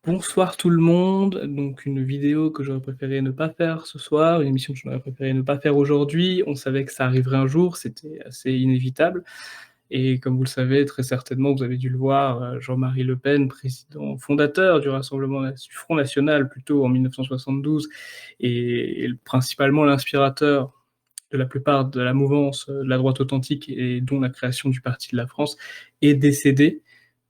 Bonsoir tout le monde. Donc une vidéo que j'aurais préféré ne pas faire ce soir, une émission que j'aurais préféré ne pas faire aujourd'hui. On savait que ça arriverait un jour, c'était assez inévitable. Et comme vous le savez, très certainement, vous avez dû le voir, Jean-Marie Le Pen, président fondateur du du Front National, plutôt en 1972, et principalement l'inspirateur de la plupart de la mouvance de la droite authentique et dont la création du Parti de la France, est décédé.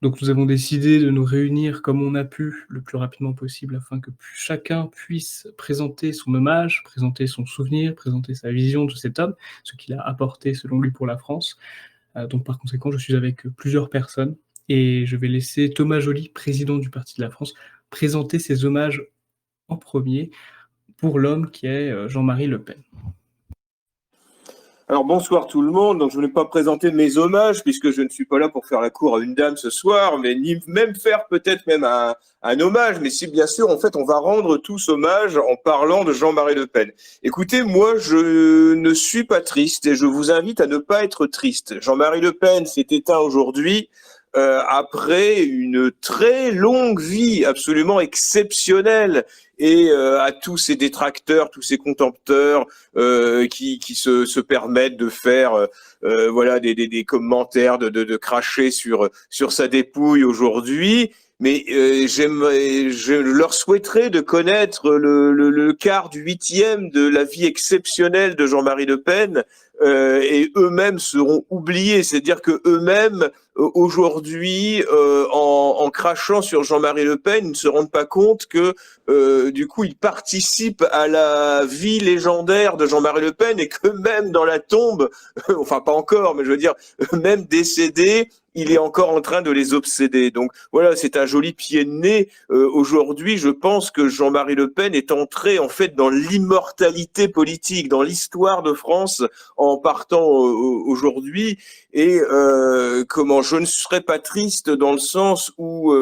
Donc nous avons décidé de nous réunir comme on a pu le plus rapidement possible afin que chacun puisse présenter son hommage, présenter son souvenir, présenter sa vision de cet homme, ce qu'il a apporté selon lui pour la France. Donc par conséquent, je suis avec plusieurs personnes et je vais laisser Thomas Joly, président du Parti de la France, présenter ses hommages en premier pour l'homme qui est Jean-Marie Le Pen. Alors bonsoir tout le monde. Donc je ne vais pas présenter mes hommages puisque je ne suis pas là pour faire la cour à une dame ce soir, mais ni même faire peut-être même un hommage. Mais si bien sûr, en fait, on va rendre tous hommage en parlant de Jean-Marie Le Pen. Écoutez, moi, je ne suis pas triste et je vous invite à ne pas être triste. Jean-Marie Le Pen s'est éteint aujourd'hui. Après une très longue vie absolument exceptionnelle et à tous ces détracteurs, tous ces contempteurs qui se permettent de faire voilà des commentaires, de cracher sur sa dépouille aujourd'hui. Mais je leur souhaiterais de connaître le quart du huitième de la vie exceptionnelle de Jean-Marie Le Pen, et eux-mêmes seront oubliés. C'est-à-dire que eux-mêmes aujourd'hui, en crachant sur Jean-Marie Le Pen, ils ne se rendent pas compte que du coup, ils participent à la vie légendaire de Jean-Marie Le Pen et que même dans la tombe, enfin pas encore, mais je veux dire, même décédé, il est encore en train de les obséder. Donc voilà, c'est un joli pied de nez. Aujourd'hui, je pense que Jean-Marie Le Pen est entré en fait dans l'immortalité politique, dans l'histoire de France en partant aujourd'hui. Et comment je ne serais pas triste dans le sens où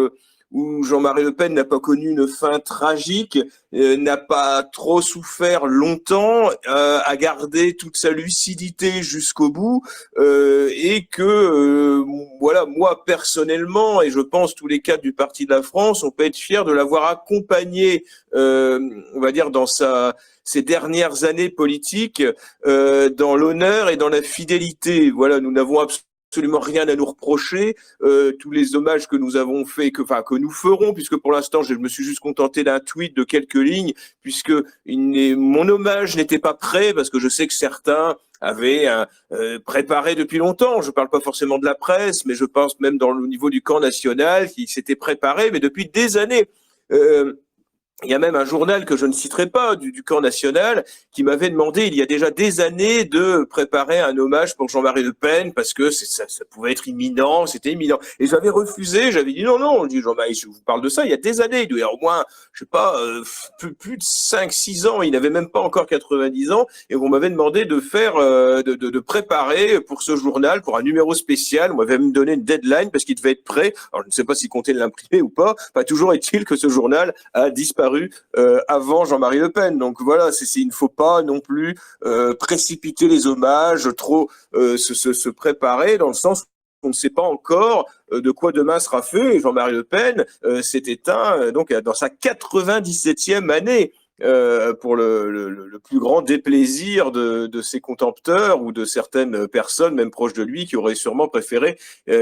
Jean-Marie Le Pen n'a pas connu une fin tragique, n'a pas trop souffert longtemps, a gardé toute sa lucidité jusqu'au bout, et que voilà, moi personnellement, et je pense tous les cadres du Parti de la France, on peut être fier de l'avoir accompagné, on va dire dans ces dernières années politiques, dans l'honneur et dans la fidélité. Voilà, nous n'avons absolument rien à nous reprocher. Tous les hommages que nous avons faits, que nous ferons, puisque pour l'instant, je me suis juste contenté d'un tweet de quelques lignes, puisque mon hommage n'était pas prêt, parce que je sais que certains avaient préparé depuis longtemps. Je ne parle pas forcément de la presse, mais je pense même au niveau du camp national, qui s'était préparé, mais depuis des années. Il y a même un journal que je ne citerai pas, du camp national, qui m'avait demandé il y a déjà des années de préparer un hommage pour Jean-Marie Le Pen parce que ça pouvait être imminent, c'était imminent. Et j'avais refusé, j'avais dit non, on dit Jean-Marie, je vous parle de ça il y a des années, il doit y avoir au moins, je sais pas, plus de 5-6 ans, il n'avait même pas encore 90 ans, et on m'avait demandé de faire, de préparer pour ce journal, pour un numéro spécial, on m'avait même donné une deadline parce qu'il devait être prêt. Alors je ne sais pas s'il comptait l'imprimer ou pas, toujours est-il que ce journal a disparu avant Jean-Marie Le Pen. Donc voilà, il ne faut pas non plus précipiter les hommages, trop se préparer dans le sens on ne sait pas encore de quoi demain sera fait. Et Jean-Marie Le Pen s'est éteint donc dans sa 97e année. Pour le plus grand déplaisir de ses contempteurs ou de certaines personnes, même proches de lui, qui auraient sûrement préféré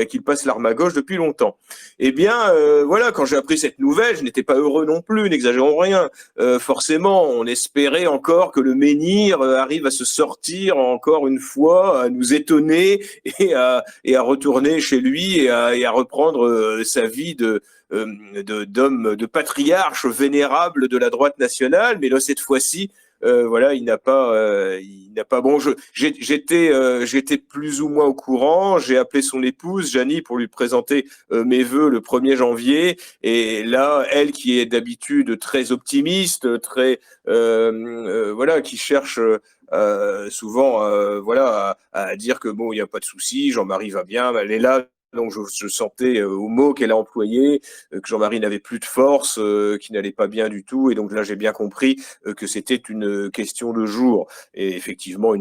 qu'il passe l'arme à gauche depuis longtemps. Eh bien, voilà, quand j'ai appris cette nouvelle, je n'étais pas heureux non plus, n'exagérons rien. Forcément, on espérait encore que le menhir arrive à se sortir encore une fois, à nous étonner et à retourner chez lui et à reprendre sa vie d'homme, de patriarche vénérable de la droite nationale, mais là cette fois-ci, voilà, il n'a pas. Bon, j'étais plus ou moins au courant. J'ai appelé son épouse Janie pour lui présenter mes vœux le 1er janvier, et là, elle qui est d'habitude très optimiste, très voilà, qui cherche souvent voilà à dire que bon, il n'y a pas de souci, Jean-Marie va bien, elle est là. Donc je sentais au mot qu'elle a employé que Jean-Marie n'avait plus de force, qu'il n'allait pas bien du tout. Et donc là, j'ai bien compris que c'était une question de jours. Et effectivement,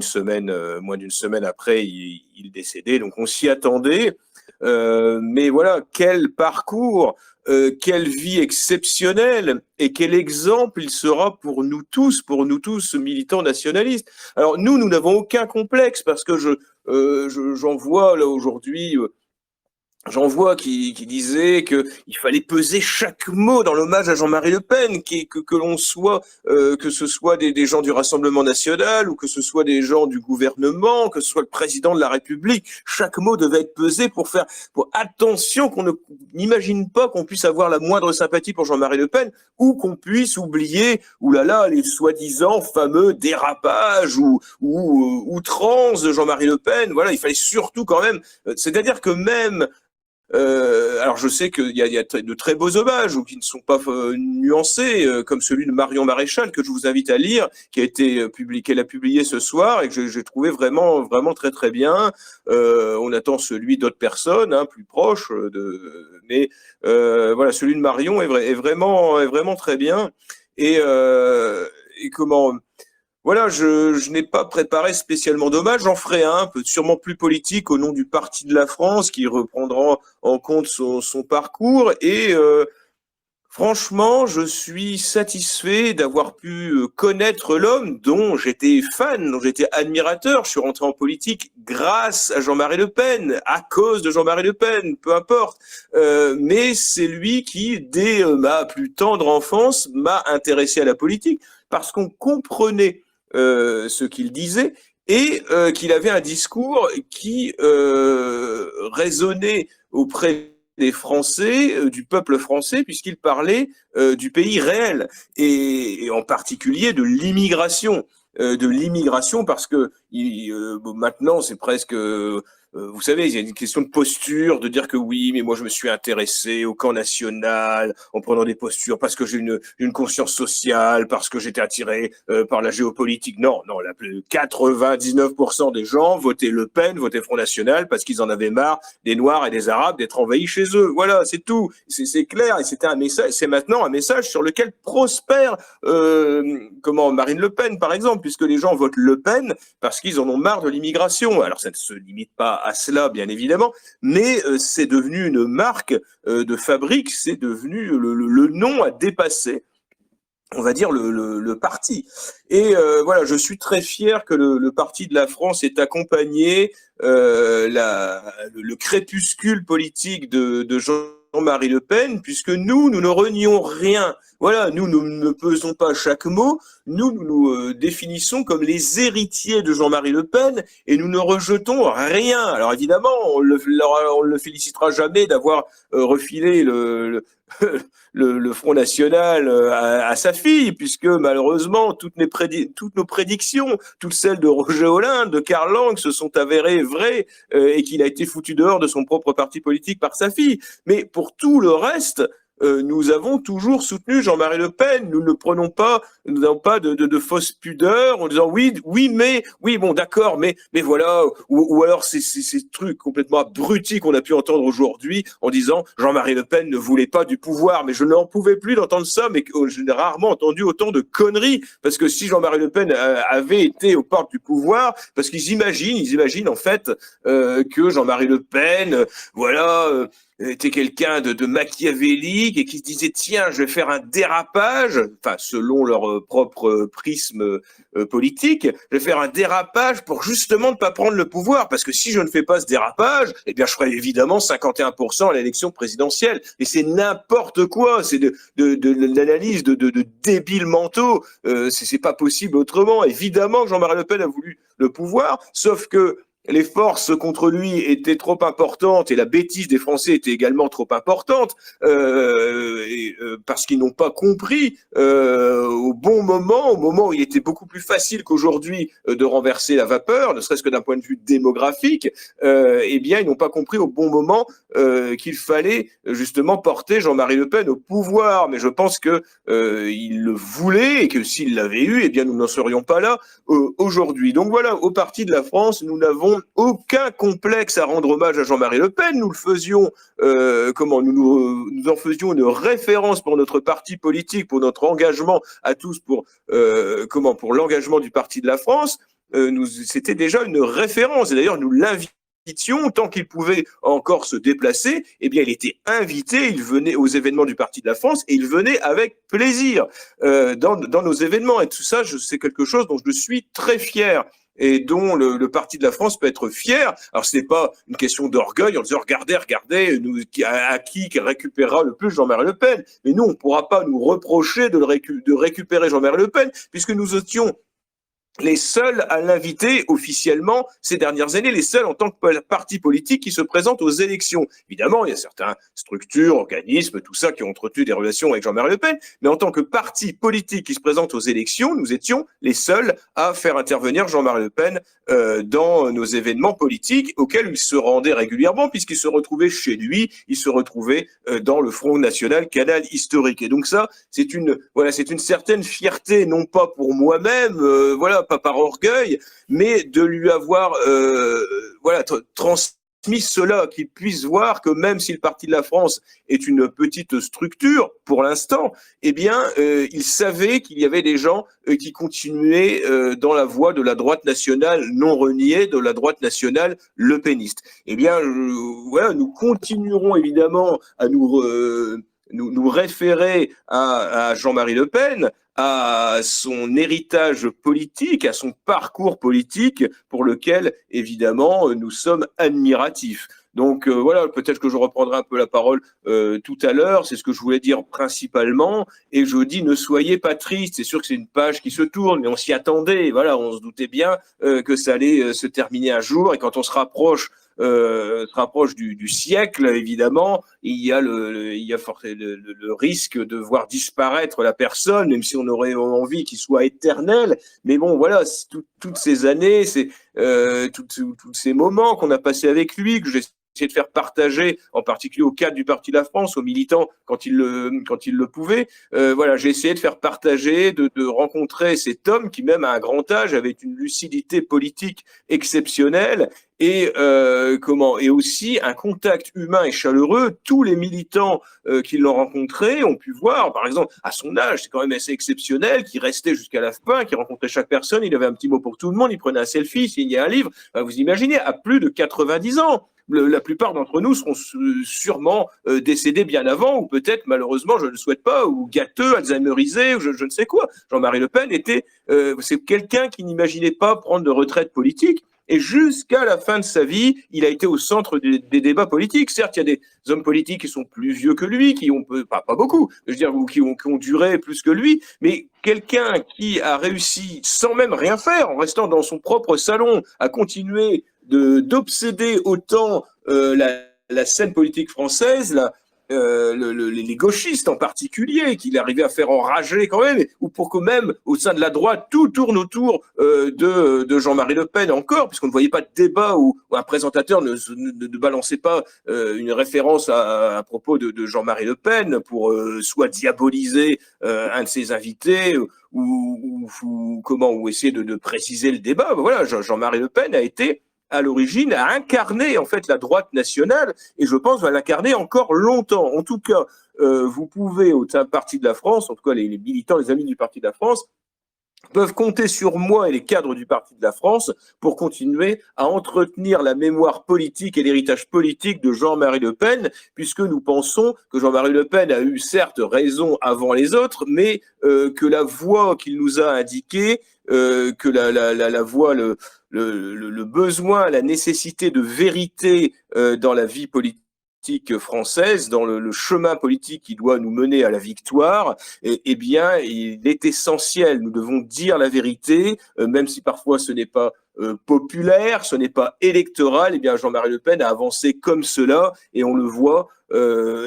moins d'une semaine après, il décédait. Donc on s'y attendait. Mais voilà, quel parcours, quelle vie exceptionnelle et quel exemple il sera pour nous tous militants nationalistes. Alors nous n'avons aucun complexe parce que j'en vois là aujourd'hui. J'en vois qui disait qu'il fallait peser chaque mot dans l'hommage à Jean-Marie Le Pen, que l'on soit, que ce soit des gens du Rassemblement national ou que ce soit des gens du gouvernement, que ce soit le président de la République, chaque mot devait être pesé pour attention qu'on n'imagine pas qu'on puisse avoir la moindre sympathie pour Jean-Marie Le Pen ou qu'on puisse oublier, oulala, les soi-disant fameux dérapages ou outrances de Jean-Marie Le Pen. Voilà, il fallait surtout quand même, c'est-à-dire que même alors je sais qu'il y a de très beaux hommages ou qui ne sont pas nuancés, comme celui de Marion Maréchal que je vous invite à lire, qui a été publié, qu'elle a publié ce soir et que j'ai trouvé vraiment vraiment très très bien. On attend celui d'autres personnes, hein, plus proches, mais voilà, celui de Marion est vraiment très bien et comment. Voilà, je n'ai pas préparé spécialement d'hommage, j'en ferai un, peut sûrement plus politique, au nom du Parti de la France, qui reprendra en compte son parcours. Et franchement, je suis satisfait d'avoir pu connaître l'homme dont j'étais fan, dont j'étais admirateur. Je suis rentré en politique grâce à Jean-Marie Le Pen, à cause de Jean-Marie Le Pen, peu importe. Mais c'est lui qui, dès ma plus tendre enfance, m'a intéressé à la politique, parce qu'on comprenait ce qu'il disait et qu'il avait un discours qui résonnait auprès des Français, du peuple français, puisqu'il parlait du pays réel et en particulier de l'immigration parce que maintenant c'est presque vous savez, il y a une question de posture, de dire que oui, mais moi je me suis intéressé au camp national en prenant des postures parce que j'ai une conscience sociale, parce que j'étais attiré par la géopolitique. Non, 99% des gens votaient Le Pen, votaient Front National parce qu'ils en avaient marre des Noirs et des Arabes d'être envahis chez eux. Voilà, c'est tout. C'est clair et c'était un message. C'est maintenant un message sur lequel prospère Marine Le Pen, par exemple, puisque les gens votent Le Pen parce qu'ils en ont marre de l'immigration. Alors ça ne se limite pas à cela, bien évidemment, mais c'est devenu une marque de fabrique, c'est devenu le nom à dépasser, on va dire, le parti. Et voilà, je suis très fier que le Parti de la France ait accompagné le crépuscule politique de Jean-Marie Le Pen, puisque nous ne renions rien. Voilà, nous ne pesons pas chaque mot, nous nous définissons comme les héritiers de Jean-Marie Le Pen et nous ne rejetons rien. Alors évidemment, on le félicitera jamais d'avoir refilé le Front National à sa fille, puisque malheureusement, toutes nos prédictions, toutes celles de Roger Hollande, de Karl Lang, se sont avérées vraies et qu'il a été foutu dehors de son propre parti politique par sa fille. Mais pour tout le reste, nous avons toujours soutenu Jean-Marie Le Pen. Nous n'avons pas de fausses pudeurs en disant oui, bon, d'accord, mais voilà, ou alors ces trucs complètement abrutis qu'on a pu entendre aujourd'hui en disant Jean-Marie Le Pen ne voulait pas du pouvoir, mais je n'en pouvais plus d'entendre ça, mais je n'ai rarement entendu autant de conneries, parce que si Jean-Marie Le Pen avait été aux portes du pouvoir, parce qu'ils imaginent en fait que Jean-Marie Le Pen, voilà, était quelqu'un de machiavélique et qui se disait tiens, je vais faire un dérapage, enfin selon leur propre prisme politique, je vais faire un dérapage pour justement ne pas prendre le pouvoir, parce que si je ne fais pas ce dérapage, eh bien je ferai évidemment 51% à l'élection présidentielle. Et c'est n'importe quoi, c'est de l'analyse de débiles mentaux, c'est pas possible autrement. Évidemment que Jean-Marie Le Pen a voulu le pouvoir, sauf que les forces contre lui étaient trop importantes et la bêtise des Français était également trop importante parce qu'ils n'ont pas compris au moment où il était beaucoup plus facile qu'aujourd'hui de renverser la vapeur, ne serait-ce que d'un point de vue démographique, eh bien ils n'ont pas compris au bon moment qu'il fallait justement porter Jean-Marie Le Pen au pouvoir. Mais je pense que il le voulait et que s'il l'avait eu, eh bien nous n'en serions pas là aujourd'hui. Donc voilà, au Parti de la France, nous n'avons aucun complexe à rendre hommage à Jean-Marie Le Pen. Nous le faisions, nous en faisions une référence pour notre parti politique, pour notre engagement à tous, pour l'engagement du Parti de la France. C'était déjà une référence. Et d'ailleurs, nous l'invitons tant qu'il pouvait encore se déplacer, eh bien, il était invité, il venait aux événements du Parti de la France et il venait avec plaisir dans nos événements. Et tout ça, c'est quelque chose dont je suis très fier et dont le Parti de la France peut être fier. Alors, ce n'est pas une question d'orgueil en disant regardez, nous, à qui récupérera le plus Jean-Marie Le Pen. Mais nous, on ne pourra pas nous reprocher de récupérer Jean-Marie Le Pen, puisque nous étions les seuls à l'inviter officiellement ces dernières années, les seuls en tant que parti politique qui se présentent aux élections. Évidemment, il y a certaines structures, organismes, tout ça qui ont entretenu des relations avec Jean-Marie Le Pen, mais en tant que parti politique qui se présente aux élections, nous étions les seuls à faire intervenir Jean-Marie Le Pen dans nos événements politiques auxquels il se rendait régulièrement puisqu'il se retrouvait chez lui, il se retrouvait dans le Front National, canal historique. Et donc ça, c'est une certaine fierté, non pas pour moi-même, pas par orgueil, mais de lui avoir transmis cela, qu'il puisse voir que même si le Parti de la France est une petite structure pour l'instant, eh bien, il savait qu'il y avait des gens qui continuaient dans la voie de la droite nationale non reniée, de la droite nationale lepéniste. Eh bien, nous continuerons évidemment à nous référer à Jean-Marie Le Pen, à son héritage politique, à son parcours politique, pour lequel, évidemment, nous sommes admiratifs. Donc peut-être que je reprendrai un peu la parole tout à l'heure, c'est ce que je voulais dire principalement, et je dis ne soyez pas tristes, c'est sûr que c'est une page qui se tourne, mais on s'y attendait, on se doutait bien que ça allait se terminer un jour, et quand on se rapproche du siècle, évidemment, il y a le risque de voir disparaître la personne, même si on aurait envie qu'il soit éternel. Mais bon, toutes ces années, tous ces moments qu'on a passés avec lui, que j'ai essayé de faire partager, en particulier au cadre du Parti de la France, aux militants quand il le pouvait. J'ai essayé de faire partager, de rencontrer cet homme qui, même à un grand âge, avait une lucidité politique exceptionnelle et aussi un contact humain et chaleureux. Tous les militants qui l'ont rencontré ont pu voir, par exemple, à son âge, c'est quand même assez exceptionnel, qu'il restait jusqu'à la fin, qu'il rencontrait chaque personne, il avait un petit mot pour tout le monde, il prenait un selfie, il signait un livre. Vous imaginez, à plus de 90 ans. La plupart d'entre nous seront sûrement décédés bien avant, ou peut-être, malheureusement, je ne le souhaite pas, ou gâteux, alzheimerisés, ou je ne sais quoi. Jean-Marie Le Pen c'est quelqu'un qui n'imaginait pas prendre de retraite politique. Et jusqu'à la fin de sa vie, il a été au centre des débats politiques. Certes, il y a des hommes politiques qui sont plus vieux que lui, qui ont pas beaucoup, je veux dire, ou qui ont duré plus que lui, mais quelqu'un qui a réussi, sans même rien faire, en restant dans son propre salon, à continuer d'obséder autant la scène politique française, les gauchistes en particulier, qu'il arrivait à faire enrager quand même, ou pour que même au sein de la droite, tout tourne autour de Jean-Marie Le Pen encore, puisqu'on ne voyait pas de débat où un présentateur ne balançait pas une référence à propos de Jean-Marie Le Pen pour soit diaboliser un de ses invités ou essayer de préciser le débat. Jean-Marie Le Pen a été à l'origine, a incarné en fait la droite nationale, et je pense va l'incarner encore longtemps. En tout cas, vous pouvez, au sein du Parti de la France, en tout cas les militants, les amis du Parti de la France, peuvent compter sur moi et les cadres du Parti de la France pour continuer à entretenir la mémoire politique et l'héritage politique de Jean-Marie Le Pen, puisque nous pensons que Jean-Marie Le Pen a eu certes raison avant les autres, mais que la voie qu'il nous a indiquée, que la voie, le besoin, la nécessité de vérité dans la vie politique française, dans le chemin politique qui doit nous mener à la victoire, eh bien, il est essentiel. Nous devons dire la vérité, même si parfois ce n'est pas populaire, ce n'est pas électoral. Eh bien, Jean-Marie Le Pen a avancé comme cela, et on le voit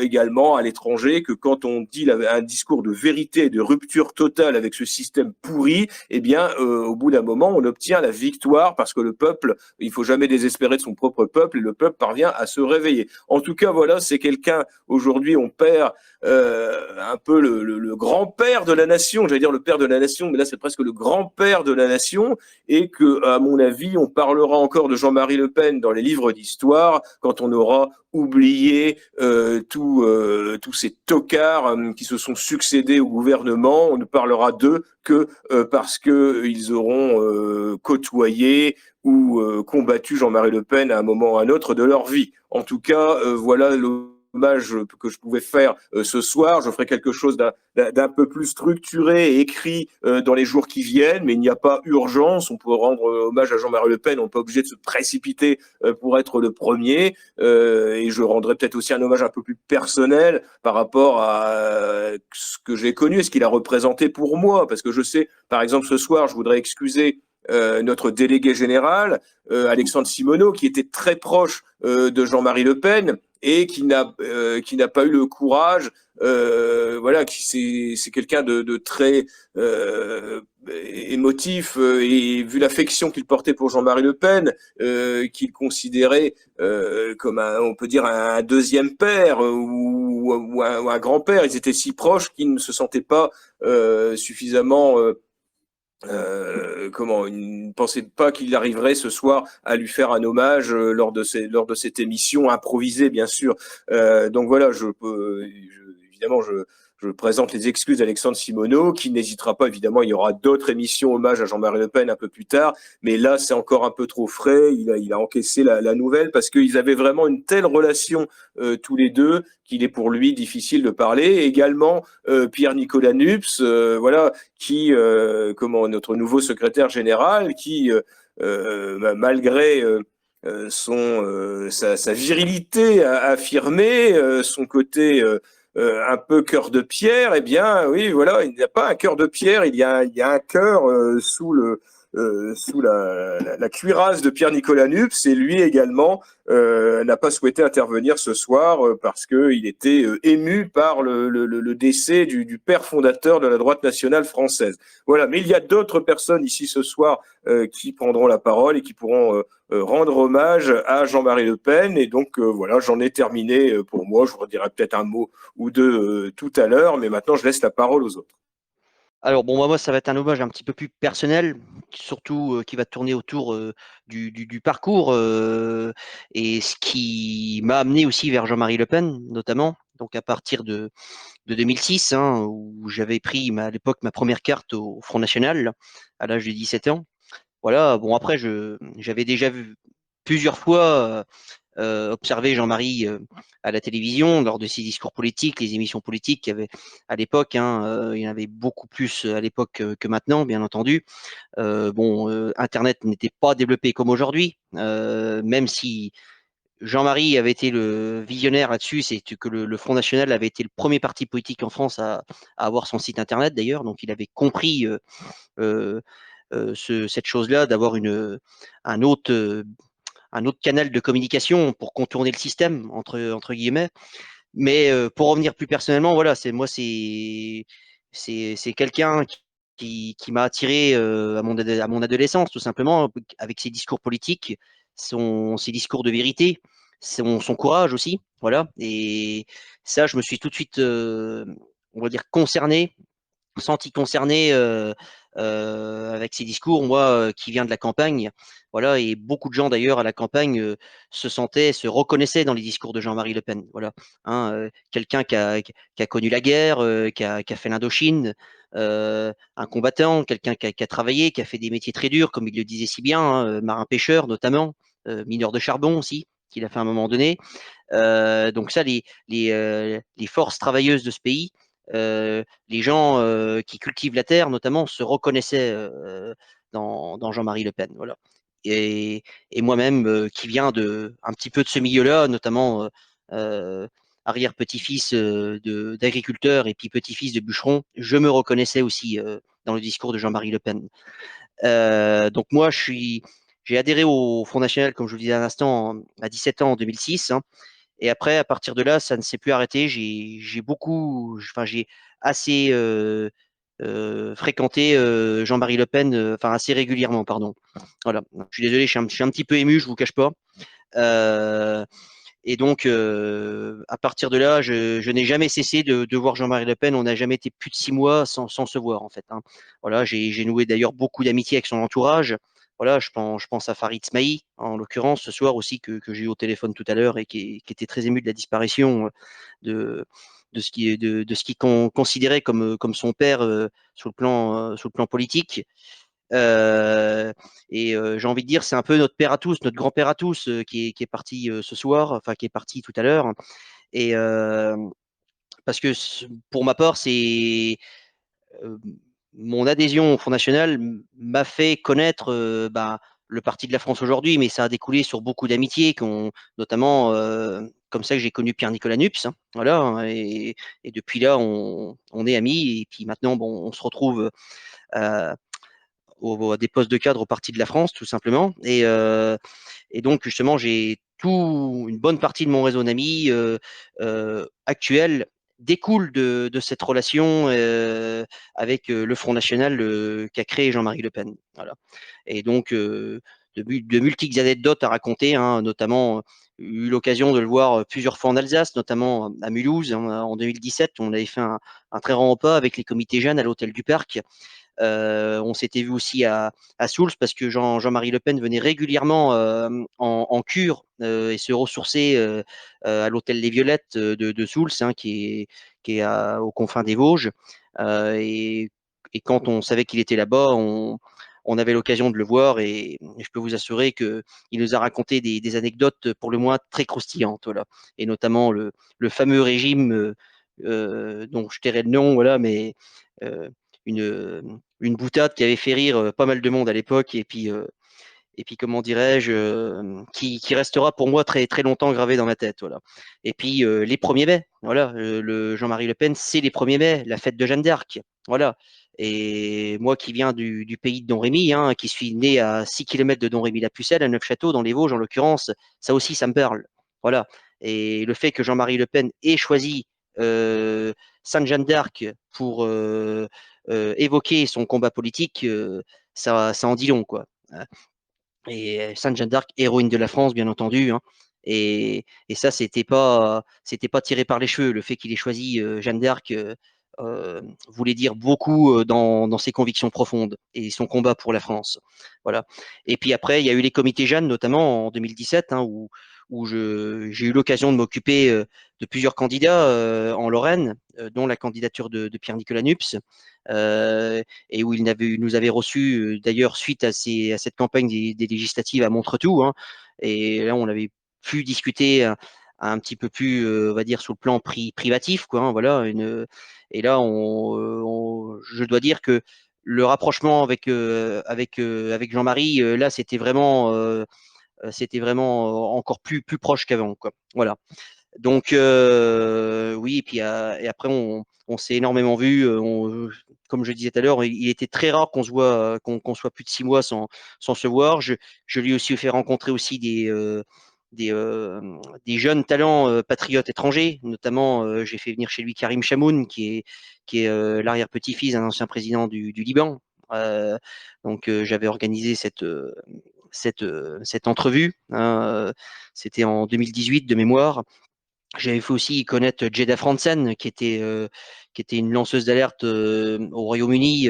également à l'étranger, que quand on dit un discours de vérité, de rupture totale avec ce système pourri, eh bien, au bout d'un moment, on obtient la victoire, parce que le peuple, il faut jamais désespérer de son propre peuple, et le peuple parvient à se réveiller. En tout cas, c'est quelqu'un, aujourd'hui, on perd un peu le grand-père de la nation, j'allais dire le père de la nation, mais là, c'est presque le grand-père de la nation, et que, à mon mon avis, on parlera encore de Jean-Marie Le Pen dans les livres d'histoire quand on aura oublié tous ces tocards qui se sont succédés au gouvernement. On ne parlera d'eux que parce qu'ils auront côtoyé ou combattu Jean-Marie Le Pen à un moment ou à un autre de leur vie. En tout cas, voilà l'hommage que je pouvais faire ce soir. Je ferai quelque chose d'un peu plus structuré et écrit dans les jours qui viennent, mais il n'y a pas urgence. On peut rendre hommage à Jean-Marie Le Pen, on n'est pas obligé de se précipiter pour être le premier. Et je rendrai peut-être aussi un hommage un peu plus personnel par rapport à ce que j'ai connu et ce qu'il a représenté pour moi. Parce que je sais, par exemple, ce soir, je voudrais excuser notre délégué général, Alexandre Simoneau, qui était très proche de Jean-Marie Le Pen et qui n'a pas eu le courage. Voilà, c'est quelqu'un de très émotif et vu l'affection qu'il portait pour Jean-Marie Le Pen, qu'il considérait comme on peut dire un deuxième père ou un grand-père. Ils étaient si proches qu'ils ne se sentaient pas suffisamment il ne pensait pas qu'il arriverait ce soir à lui faire un hommage lors de cette émission improvisée, bien sûr. Donc voilà, évidemment, je présente les excuses d'Alexandre Simoneau, qui n'hésitera pas, évidemment, il y aura d'autres émissions hommage à Jean-Marie Le Pen un peu plus tard, mais là, c'est encore un peu trop frais, il a encaissé la nouvelle, parce qu'ils avaient vraiment une telle relation tous les deux, qu'il est pour lui difficile de parler. Et également, Pierre-Nicolas Nups, voilà, notre nouveau secrétaire général, qui, malgré sa virilité affirmée, son côté un peu cœur de pierre, eh bien, oui, voilà, il n'y a pas un cœur de pierre, il y a un cœur sous la cuirasse de Pierre-Nicolas Nups, et lui également n'a pas souhaité intervenir ce soir parce qu'il était ému par le décès du père fondateur de la droite nationale française. Voilà, mais il y a d'autres personnes ici ce soir qui prendront la parole et qui pourront rendre hommage à Jean-Marie Le Pen. Et donc voilà, j'en ai terminé pour moi. Je vous redirai peut-être un mot ou deux tout à l'heure, mais maintenant je laisse la parole aux autres. Alors bon, moi, ça va être un hommage un petit peu plus personnel, surtout qui va tourner autour du parcours et ce qui m'a amené aussi vers Jean-Marie Le Pen, notamment. Donc à partir de 2006, hein, où j'avais pris à l'époque ma première carte au Front National à l'âge de 17 ans. Voilà, bon après, j'avais déjà vu plusieurs fois observer Jean-Marie à la télévision lors de ses discours politiques, les émissions politiques qu'il y avait à l'époque. Hein, il y en avait beaucoup plus à l'époque que maintenant, bien entendu. Internet n'était pas développé comme aujourd'hui, même si Jean-Marie avait été le visionnaire là-dessus, c'est que le Front National avait été le premier parti politique en France à avoir son site Internet d'ailleurs, donc il avait compris euh, cette chose-là, d'avoir un autre, euh, un autre canal de communication pour contourner le système, entre guillemets. Mais pour revenir plus personnellement, voilà, c'est quelqu'un qui m'a attiré à mon adolescence, tout simplement, avec ses discours politiques, ses discours de vérité, son courage aussi. Voilà. Et ça, je me suis tout de suite, on va dire, senti concerné avec ses discours, moi qui viens de la campagne, voilà, et beaucoup de gens d'ailleurs à la campagne se reconnaissaient dans les discours de Jean-Marie Le Pen, voilà, hein, quelqu'un qui a connu la guerre, qui a fait l'Indochine, un combattant, quelqu'un qui a travaillé, qui a fait des métiers très durs, comme il le disait si bien, hein, marin-pêcheur notamment, mineur de charbon aussi, qu'il a fait à un moment donné. Donc ça, les forces travailleuses de ce pays, les gens qui cultivent la terre, notamment, se reconnaissaient dans Jean-Marie Le Pen. Voilà. Et, et moi-même, qui viens un petit peu de ce milieu-là, notamment euh, arrière-petit-fils d'agriculteur et puis petit-fils de bûcheron, je me reconnaissais aussi dans le discours de Jean-Marie Le Pen. Donc moi, j'ai adhéré au Front National, comme je vous le disais à l'instant, à 17 ans en 2006. Hein, et après, à partir de là, ça ne s'est plus arrêté. J'ai assez fréquenté Jean-Marie Le Pen, enfin assez régulièrement, pardon. Voilà. Je suis désolé, je suis un petit peu ému, je vous cache pas. Euh, et donc, à partir de là, je n'ai jamais cessé de voir Jean-Marie Le Pen. On n'a jamais été plus de 6 mois sans se voir, en fait. Hein. Voilà, j'ai noué d'ailleurs beaucoup d'amitié avec son entourage. Voilà, je pense à Farid Smaï, en l'occurrence, ce soir aussi, que j'ai eu au téléphone tout à l'heure et qui était très ému de la disparition de, de ce qu'il considérait comme son père sur le plan politique. Euh, j'ai envie de dire, c'est un peu notre père à tous, notre grand-père à tous, qui est parti ce soir, enfin qui est parti tout à l'heure. Et parce que pour ma part, c'est euh, mon adhésion au Front National m'a fait connaître le Parti de la France aujourd'hui, mais ça a découlé sur beaucoup d'amitiés, notamment comme ça que j'ai connu Pierre-Nicolas Nups. Hein, voilà, hein, et depuis là, on est amis, et puis maintenant, bon, on se retrouve à à des postes de cadre au Parti de la France, tout simplement. Et donc, justement, j'ai une bonne partie de mon réseau d'amis actuel découle de cette relation avec le Front National qu'a créé Jean-Marie Le Pen. Voilà. Et donc, de multiples anecdotes à raconter, hein, notamment eu l'occasion de le voir plusieurs fois en Alsace, notamment à Mulhouse en 2017. On avait fait un très grand repas avec les comités jeunes à l'hôtel du Parc. On s'était vu aussi à Soultz parce que Jean-Marie Le Pen venait régulièrement en cure et se ressourcer à l'hôtel Les Violettes de Soultz, hein, qui est aux confins des Vosges. Euh, et, et quand on savait qu'il était là-bas, on avait l'occasion de le voir et je peux vous assurer qu'il nous a raconté des anecdotes pour le moins très croustillantes. Voilà. Et notamment le fameux régime dont je tairai le nom, voilà, mais euh, une boutade qui avait fait rire pas mal de monde à l'époque et puis comment dirais-je, qui restera pour moi très très longtemps gravé dans ma tête, voilà. Et puis les 1er mai, voilà, le Jean-Marie Le Pen, c'est les 1er mai, la fête de Jeanne d'Arc, voilà. Et moi qui viens du pays de Domrémy, hein, qui suis né à 6 km de Domrémy-la-Pucelle, à Neufchâteau, dans les Vosges en l'occurrence, ça aussi ça me parle, voilà. Et le fait que Jean-Marie Le Pen ait choisi euh, Sainte Jeanne d'Arc pour évoquer son combat politique, ça en dit long, quoi. Et Sainte Jeanne d'Arc, héroïne de la France, bien entendu. Hein. Et ça, c'était pas tiré par les cheveux. Le fait qu'il ait choisi Jeanne d'Arc voulait dire beaucoup dans ses convictions profondes et son combat pour la France. Voilà. Et puis après, il y a eu les comités Jeanne, notamment en 2017, hein, où j'ai eu l'occasion de m'occuper de plusieurs candidats en Lorraine, dont la candidature de Pierre-Nicolas Nups. Et où nous avait reçus d'ailleurs suite à cette campagne des législatives à Montretout. Hein, et là, on avait pu discuter un petit peu plus, on va dire, sur le plan privatif. Quoi, hein, voilà, et là, je dois dire que le rapprochement avec Jean-Marie, là, c'était vraiment encore plus proche qu'avant. Quoi. Voilà. Donc, oui, et puis et après, on s'est énormément vu. Comme je disais tout à l'heure, il était très rare qu'on se voit, qu'on soit plus de 6 mois sans se voir. Je lui ai aussi fait rencontrer aussi des, euh, des jeunes talents patriotes étrangers. Notamment, j'ai fait venir chez lui Karim Chamoun, qui est l'arrière-petit-fils d'un ancien président du Liban. Euh, donc, j'avais organisé cette entrevue. Hein, c'était en 2018 de mémoire. J'avais fait aussi connaître Jeda Franzen, qui était une lanceuse d'alerte au Royaume-Uni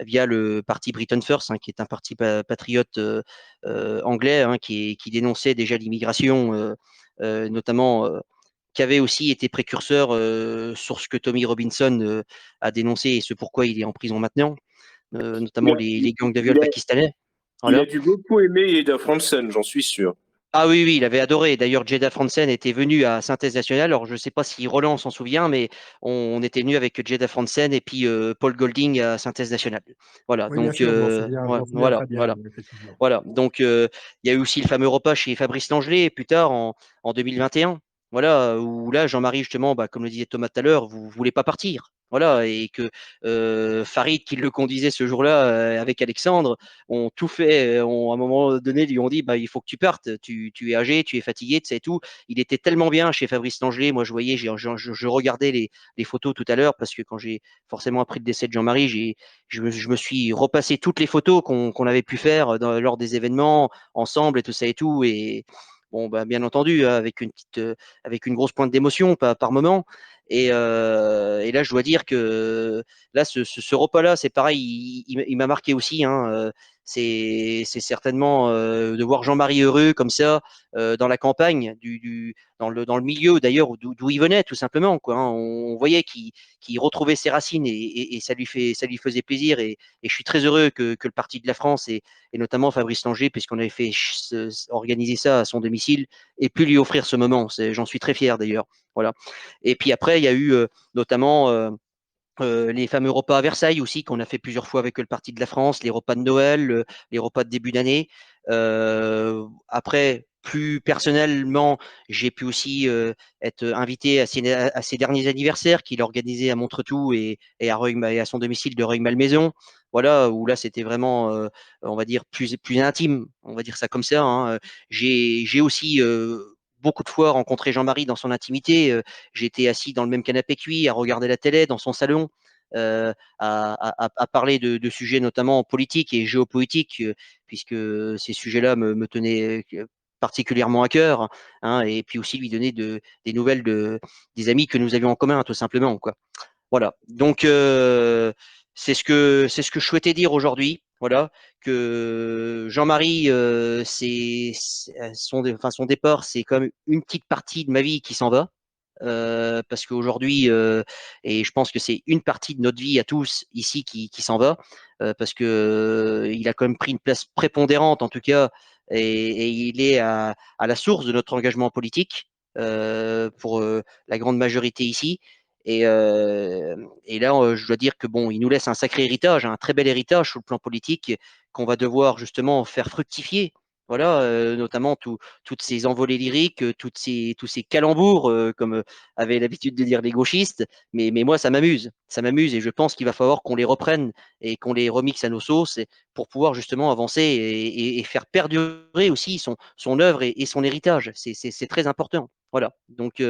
via le parti Britain First, hein, qui est un parti patriote anglais, hein, qui dénonçait déjà l'immigration, notamment qui avait aussi été précurseur sur ce que Tommy Robinson a dénoncé et ce pourquoi il est en prison maintenant, Il notamment a, les gangs de viol il a- pakistanais. il a Voilà. dû beaucoup aimer Eda Fransen, j'en suis sûr. Ah oui, oui, il avait adoré. D'ailleurs, Jeda Franzen était venu à Synthèse Nationale. Alors, je ne sais pas si Roland s'en souvient, mais on était venu avec Jeda Franzen et puis Paul Golding à Synthèse Nationale. Voilà, Oui, bien donc sûr, je m'en souviens voilà, très bien, voilà. oui, effectivement. Voilà, donc il y a eu aussi le fameux repas chez Fabrice Langelet plus tard en 2021. Voilà, où là, Jean-Marie, justement, bah, comme le disait Thomas tout à l'heure, vous ne voulez pas partir. Voilà, et que Farid, qui le conduisait ce jour-là avec Alexandre, ont tout fait. À un moment donné, lui ont dit bah, il faut que tu partes. Tu es âgé, tu es fatigué, tu sais tout. Il était tellement bien chez Fabrice Langelet. Moi, je voyais, je regardais les photos tout à l'heure parce que quand j'ai forcément appris le décès de Jean-Marie, je me suis repassé toutes les photos qu'on avait pu faire lors des événements ensemble et tout ça et tout. Et bon, bah, bien entendu, hein, avec une grosse pointe d'émotion par moment. Et là, je dois dire que là, ce repas-là, c'est pareil, il m'a marqué aussi. Hein, c'est certainement de voir Jean-Marie heureux comme ça dans la campagne, dans le milieu d'ailleurs d'où il venait tout simplement, quoi, hein. On voyait qu'il retrouvait ses racines et ça lui faisait plaisir. Et je suis très heureux que le Parti de la France et notamment Fabrice Langer, puisqu'on avait fait organiser ça à son domicile, ait pu lui offrir ce moment. J'en suis très fier d'ailleurs. Voilà. Et puis après, il y a eu notamment les fameux repas à Versailles aussi, qu'on a fait plusieurs fois avec le Parti de la France, les repas de Noël, les repas de début d'année. Après, plus personnellement, j'ai pu aussi être invité à ses derniers anniversaires qu'il organisait à Montretout et à son domicile de Rueil-Malmaison. Voilà, où là, c'était vraiment, on va dire, plus intime, on va dire ça comme ça, hein. J'ai aussi beaucoup de fois rencontré Jean-Marie dans son intimité. J'étais assis dans le même canapé que lui, à regarder la télé dans son salon, à parler de sujets notamment politiques et géopolitiques, puisque ces sujets-là me tenaient particulièrement à cœur, hein, et puis aussi lui donner des nouvelles des amis que nous avions en commun, tout simplement, quoi. Voilà. Donc, c'est ce que je souhaitais dire aujourd'hui. Voilà, que Jean-Marie, son départ, c'est comme une petite partie de ma vie qui s'en va. Parce qu'aujourd'hui, et je pense que c'est une partie de notre vie à tous ici qui s'en va, parce que il a quand même pris une place prépondérante en tout cas, et il est à la source de notre engagement politique pour la grande majorité ici. Et là, je dois dire que bon, il nous laisse un sacré héritage, un très bel héritage sur le plan politique qu'on va devoir justement faire fructifier. Voilà, notamment toutes ces envolées lyriques, tous ces calembours, comme avaient l'habitude de dire les gauchistes. Mais moi, ça m'amuse, et je pense qu'il va falloir qu'on les reprenne et qu'on les remixe à nos sauces pour pouvoir justement avancer et faire perdurer aussi son œuvre et son héritage. C'est très important. Voilà. Donc,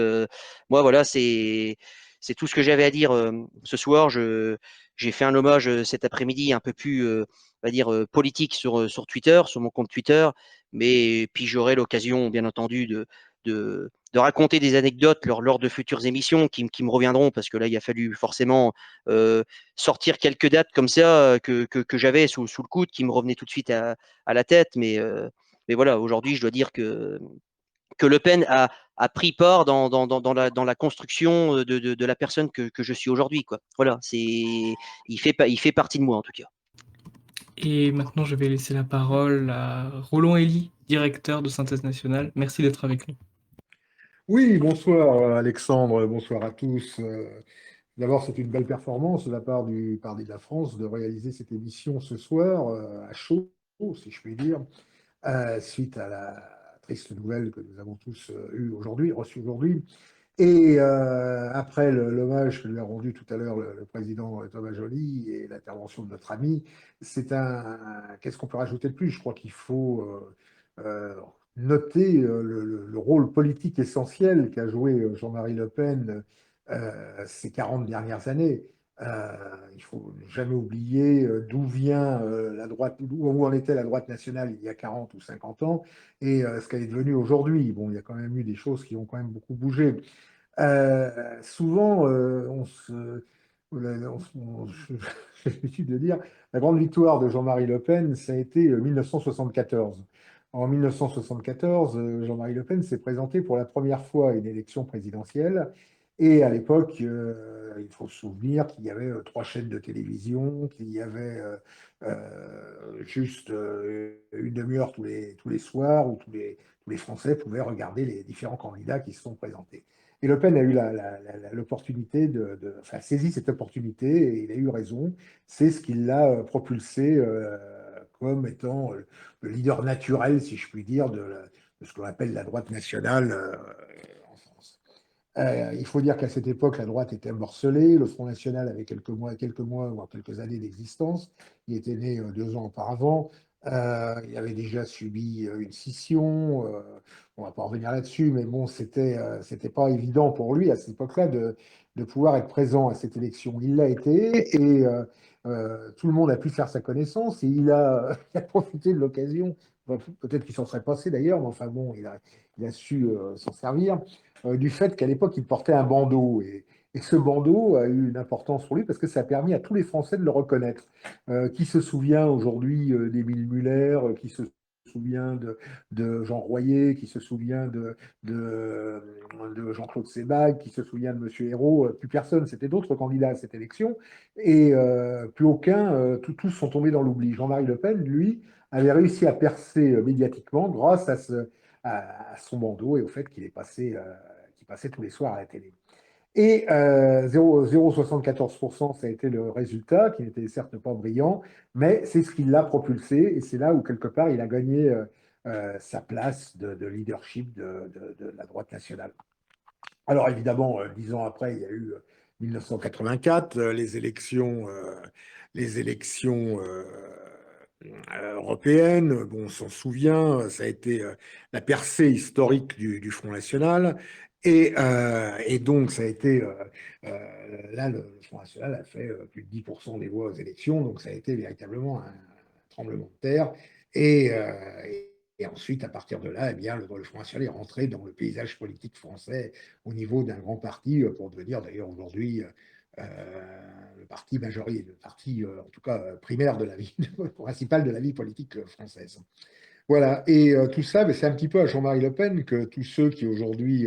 moi, voilà, c'est tout ce que j'avais à dire ce soir. J'ai fait un hommage cet après-midi un peu plus, on va dire, politique sur Twitter, sur mon compte Twitter. Mais puis j'aurai l'occasion, bien entendu, de raconter des anecdotes lors de futures émissions qui me reviendront, parce que là, il a fallu forcément euh, sortir quelques dates comme ça que j'avais sous le coude, qui me revenaient tout de suite à la tête. Mais voilà, aujourd'hui, je dois dire que Le Pen a pris part dans la construction de la personne que je suis aujourd'hui, quoi. Voilà, il fait partie de moi, en tout cas. Et maintenant, je vais laisser la parole à Roland Elie, directeur de Synthèse Nationale. Merci d'être avec nous. Oui, bonsoir Alexandre, bonsoir à tous. D'abord, c'est une belle performance de la part du Parti de la France de réaliser cette émission ce soir à chaud, si je puis dire, suite à la triste nouvelle que nous avons tous reçue aujourd'hui. Et après l'hommage que lui a rendu tout à l'heure le président Thomas Joly et l'intervention de notre ami, qu'est-ce qu'on peut rajouter de plus? Je crois qu'il faut noter le rôle politique essentiel qu'a joué Jean-Marie Le Pen ces 40 dernières années. Il faut jamais oublier d'où vient la droite, où en était la droite nationale il y a 40 ou 50 ans, et ce qu'elle est devenue aujourd'hui. Bon, il y a quand même eu des choses qui ont quand même beaucoup bougé. Souvent, j'ai l'habitude de dire, la grande victoire de Jean-Marie Le Pen, ça a été 1974. En 1974, Jean-Marie Le Pen s'est présenté pour la première fois à une élection présidentielle. Et à l'époque, il faut se souvenir qu'il y avait trois chaînes de télévision, qu'il y avait juste une demi-heure tous les soirs où tous les Français pouvaient regarder les différents candidats qui se sont présentés. Et Le Pen a eu l'opportunité enfin, saisi cette opportunité, et il a eu raison. C'est ce qui l'a propulsé comme étant le leader naturel, si je puis dire, de ce qu'on appelle la droite nationale en France. Il faut dire qu'à cette époque, la droite était morcelée. Le Front National avait quelques mois, voire quelques années d'existence. Il était né 2 ans auparavant. Il avait déjà subi une scission. On ne va pas revenir là-dessus, mais bon, c'était pas évident pour lui à cette époque-là de pouvoir être présent à cette élection. Il l'a été, et tout le monde a pu faire sa connaissance, et il a profité de l'occasion. Enfin, peut-être qu'il s'en serait passé d'ailleurs, mais enfin bon, il a su s'en servir du fait qu'à l'époque, il portait un bandeau. Et ce bandeau a eu une importance pour lui parce que ça a permis à tous les Français de le reconnaître. Qui se souvient aujourd'hui d'Émile Muller, qui se souvient de Jean Royer, qui se souvient de Jean-Claude Sebag, qui se souvient de Monsieur Hérault, plus personne, c'était d'autres candidats à cette élection, et plus aucun, tous sont tombés dans l'oubli. Jean-Marie Le Pen, lui, avait réussi à percer médiatiquement grâce à son bandeau et au fait qu'il passait tous les soirs à la télé. Et 0,74%, ça a été le résultat, qui n'était certes pas brillant, mais c'est ce qui l'a propulsé, et c'est là où, quelque part, il a gagné sa place de leadership de la droite nationale. Alors, évidemment, 10 ans après, il y a eu 1984, les élections européennes. Bon, on s'en souvient, ça a été la percée historique du Front National. Et donc, ça a été, là, le Front National a fait plus de 10% des voix aux élections, donc ça a été véritablement un tremblement de terre. Et ensuite, à partir de là, eh bien, le Front National est rentré dans le paysage politique français au niveau d'un grand parti, pour devenir d'ailleurs aujourd'hui le parti majoritaire, le parti en tout cas primaire de la vie, principal de la vie politique française. Voilà, et tout ça, c'est un petit peu à Jean-Marie Le Pen que tous ceux qui aujourd'hui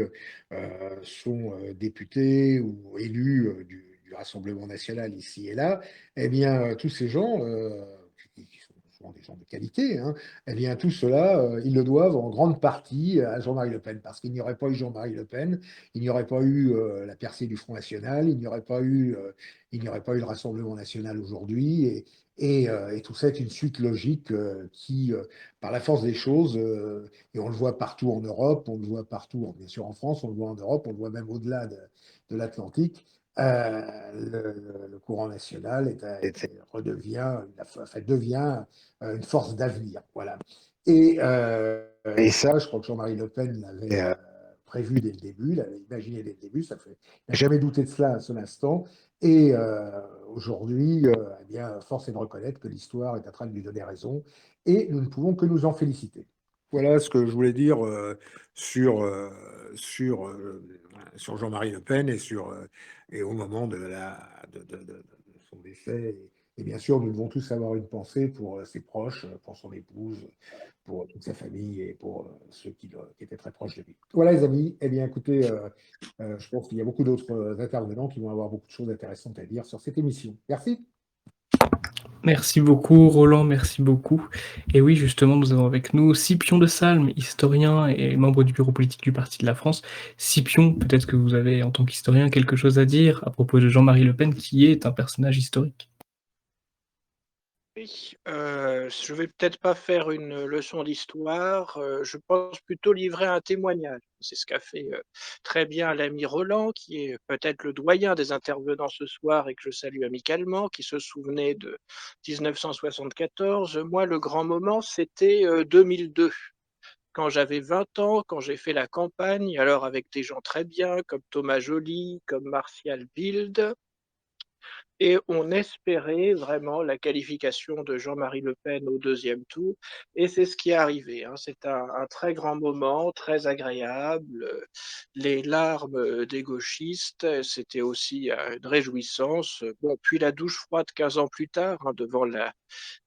sont députés ou élus du Rassemblement national ici et là, eh bien, tous ces gens, qui sont souvent des gens de qualité, hein, eh bien, tout cela, ils le doivent en grande partie à Jean-Marie Le Pen, parce qu'il n'y aurait pas eu Jean-Marie Le Pen, il n'y aurait pas eu la percée du Front National, il n'y aurait pas eu le Rassemblement national aujourd'hui, et tout ça est une suite logique qui, par la force des choses, et on le voit partout en Europe, on le voit partout, bien sûr en France, on le voit en Europe, on le voit même au-delà de l'Atlantique, le courant national devient une force d'avenir. Voilà. Et ça, je crois que Jean-Marie Le Pen l'avait prévu dès le début, l'avait imaginé dès le début, il n'a jamais douté de cela à un seul instant. Et aujourd'hui, eh bien, force est de reconnaître que l'histoire est en train de lui donner raison et nous ne pouvons que nous en féliciter. Voilà ce que je voulais dire sur, sur, sur Jean-Marie Le Pen et au moment de son décès. Et bien sûr, nous devons tous avoir une pensée pour ses proches, pour son épouse, pour toute sa famille et pour ceux qui étaient très proches de lui. Voilà, les amis. Eh bien, écoutez, je pense qu'il y a beaucoup d'autres intervenants qui vont avoir beaucoup de choses intéressantes à dire sur cette émission. Merci. Merci beaucoup Roland, merci beaucoup. Et oui, justement, nous avons avec nous Scipion de Salm, historien et membre du bureau politique du Parti de la France. Scipion, peut-être que vous avez, en tant qu'historien, quelque chose à dire à propos de Jean-Marie Le Pen, qui est un personnage historique. Oui, je vais peut-être pas faire une leçon d'histoire, je pense plutôt livrer un témoignage. C'est ce qu'a fait très bien l'ami Roland, qui est peut-être le doyen des intervenants ce soir et que je salue amicalement, qui se souvenait de 1974. Moi, le grand moment, c'était 2002, quand j'avais 20 ans, quand j'ai fait la campagne, alors avec des gens très bien, comme Thomas Joly, comme Martial Bild, et on espérait vraiment la qualification de Jean-Marie Le Pen au deuxième tour. Et c'est ce qui est arrivé, hein. C'est un très grand moment, très agréable. Les larmes des gauchistes, c'était aussi une réjouissance. Bon, puis la douche froide 15 ans plus tard, hein, devant la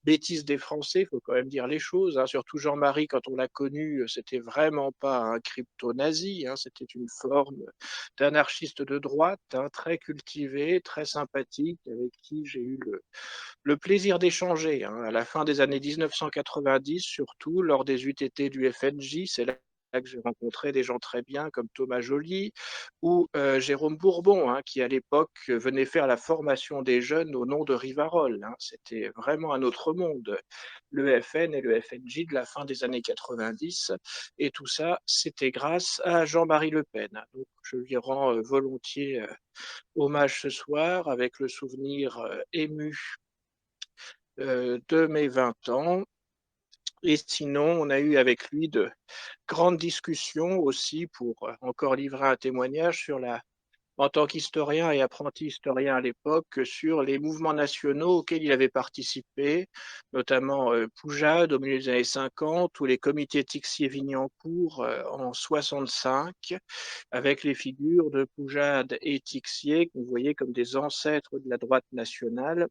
bêtise des Français, il faut quand même dire les choses, hein. Surtout Jean-Marie, quand on l'a connu, c'était vraiment pas un crypto-nazi, hein. C'était une forme d'anarchiste de droite, hein, très cultivé, très sympathique, avec qui j'ai eu le plaisir d'échanger, hein, à la fin des années 1990, surtout lors des UTT du FNJ. C'est là que j'ai rencontré des gens très bien comme Thomas Joly ou Jérôme Bourbon, hein, qui à l'époque venait faire la formation des jeunes au nom de Rivarol, hein. C'était vraiment un autre monde, le FN et le FNJ de la fin des années 90. Et tout ça, c'était grâce à Jean-Marie Le Pen. Donc, je lui rends volontiers hommage ce soir avec le souvenir ému de mes 20 ans. Et sinon, on a eu avec lui de grandes discussions aussi pour encore livrer un témoignage sur la en tant qu'historien et apprenti historien à l'époque, sur les mouvements nationaux auxquels il avait participé, notamment Poujade au milieu des années 50 ou les comités Tixier-Vignancourt en 65, avec les figures de Poujade et Tixier, que vous voyez comme des ancêtres de la droite nationale.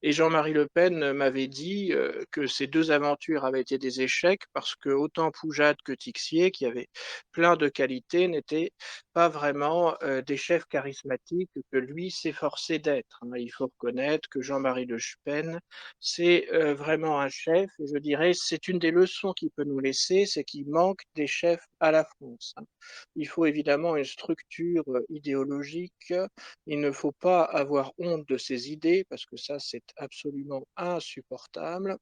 Et Jean-Marie Le Pen m'avait dit que ces deux aventures avaient été des échecs parce que autant Poujade que Tixier, qui avaient plein de qualités, n'étaient pas vraiment des chefs charismatiques que lui s'efforçait d'être. Il faut reconnaître que Jean-Marie Le Pen, c'est vraiment un chef, et je dirais c'est une des leçons qu'il peut nous laisser, c'est qu'il manque des chefs à la France. Il faut évidemment une structure idéologique. Il ne faut pas avoir honte de ses idées, parce que ça, c'est absolument insupportable,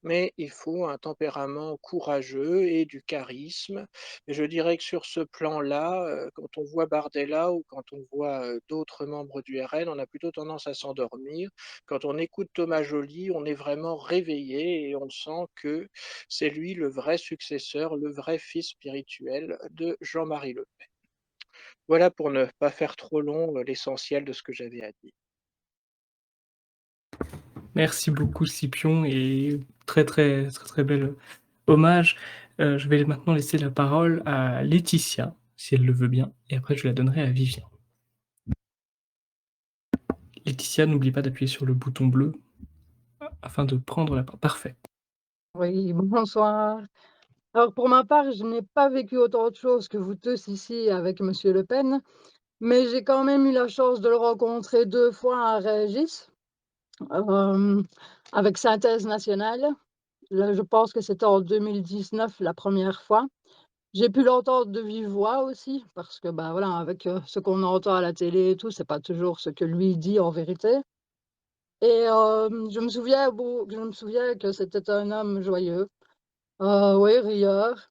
mais il faut un tempérament courageux et du charisme. Et je dirais que sur ce plan-là, quand on voit Bardella ou quand on voit d'autres membres du RN, on a plutôt tendance à s'endormir. Quand on écoute Thomas Joly, on est vraiment réveillé et on sent que c'est lui le vrai successeur, le vrai fils spirituel de Jean-Marie Le Pen. Voilà pour ne pas faire trop long l'essentiel de ce que j'avais à dire. Merci beaucoup Scipion et très bel hommage. Je vais maintenant laisser la parole à Laetitia, si elle le veut bien, et après je la donnerai à Vivien. Laetitia, n'oublie pas d'appuyer sur le bouton bleu afin de prendre la parole. Parfait. Oui, bonsoir. Alors pour ma part, je n'ai pas vécu autant de choses que vous tous ici avec Monsieur Le Pen, mais j'ai quand même eu la chance de le rencontrer 2 fois à Rungis, avec Synthèse nationale. Là, je pense que c'était en 2019 la première fois. J'ai pu l'entendre de vive voix aussi parce que, bah, voilà, avec, ce qu'on entend à la télé et tout, c'est pas toujours ce que lui dit en vérité et je me souviens que c'était un homme joyeux, oui, rieur.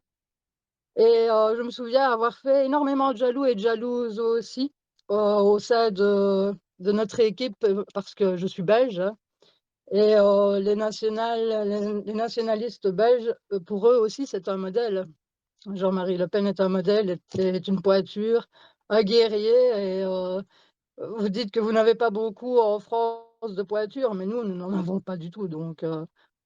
Et je me souviens avoir fait énormément de jaloux et de jalouses aussi, au sein de notre équipe, parce que je suis belge, hein, et les nationalistes belges, pour eux aussi, c'est un modèle. Jean-Marie Le Pen est un modèle, est une pointure, un guerrier et vous dites que vous n'avez pas beaucoup en France de pointures, mais nous n'en avons pas du tout, donc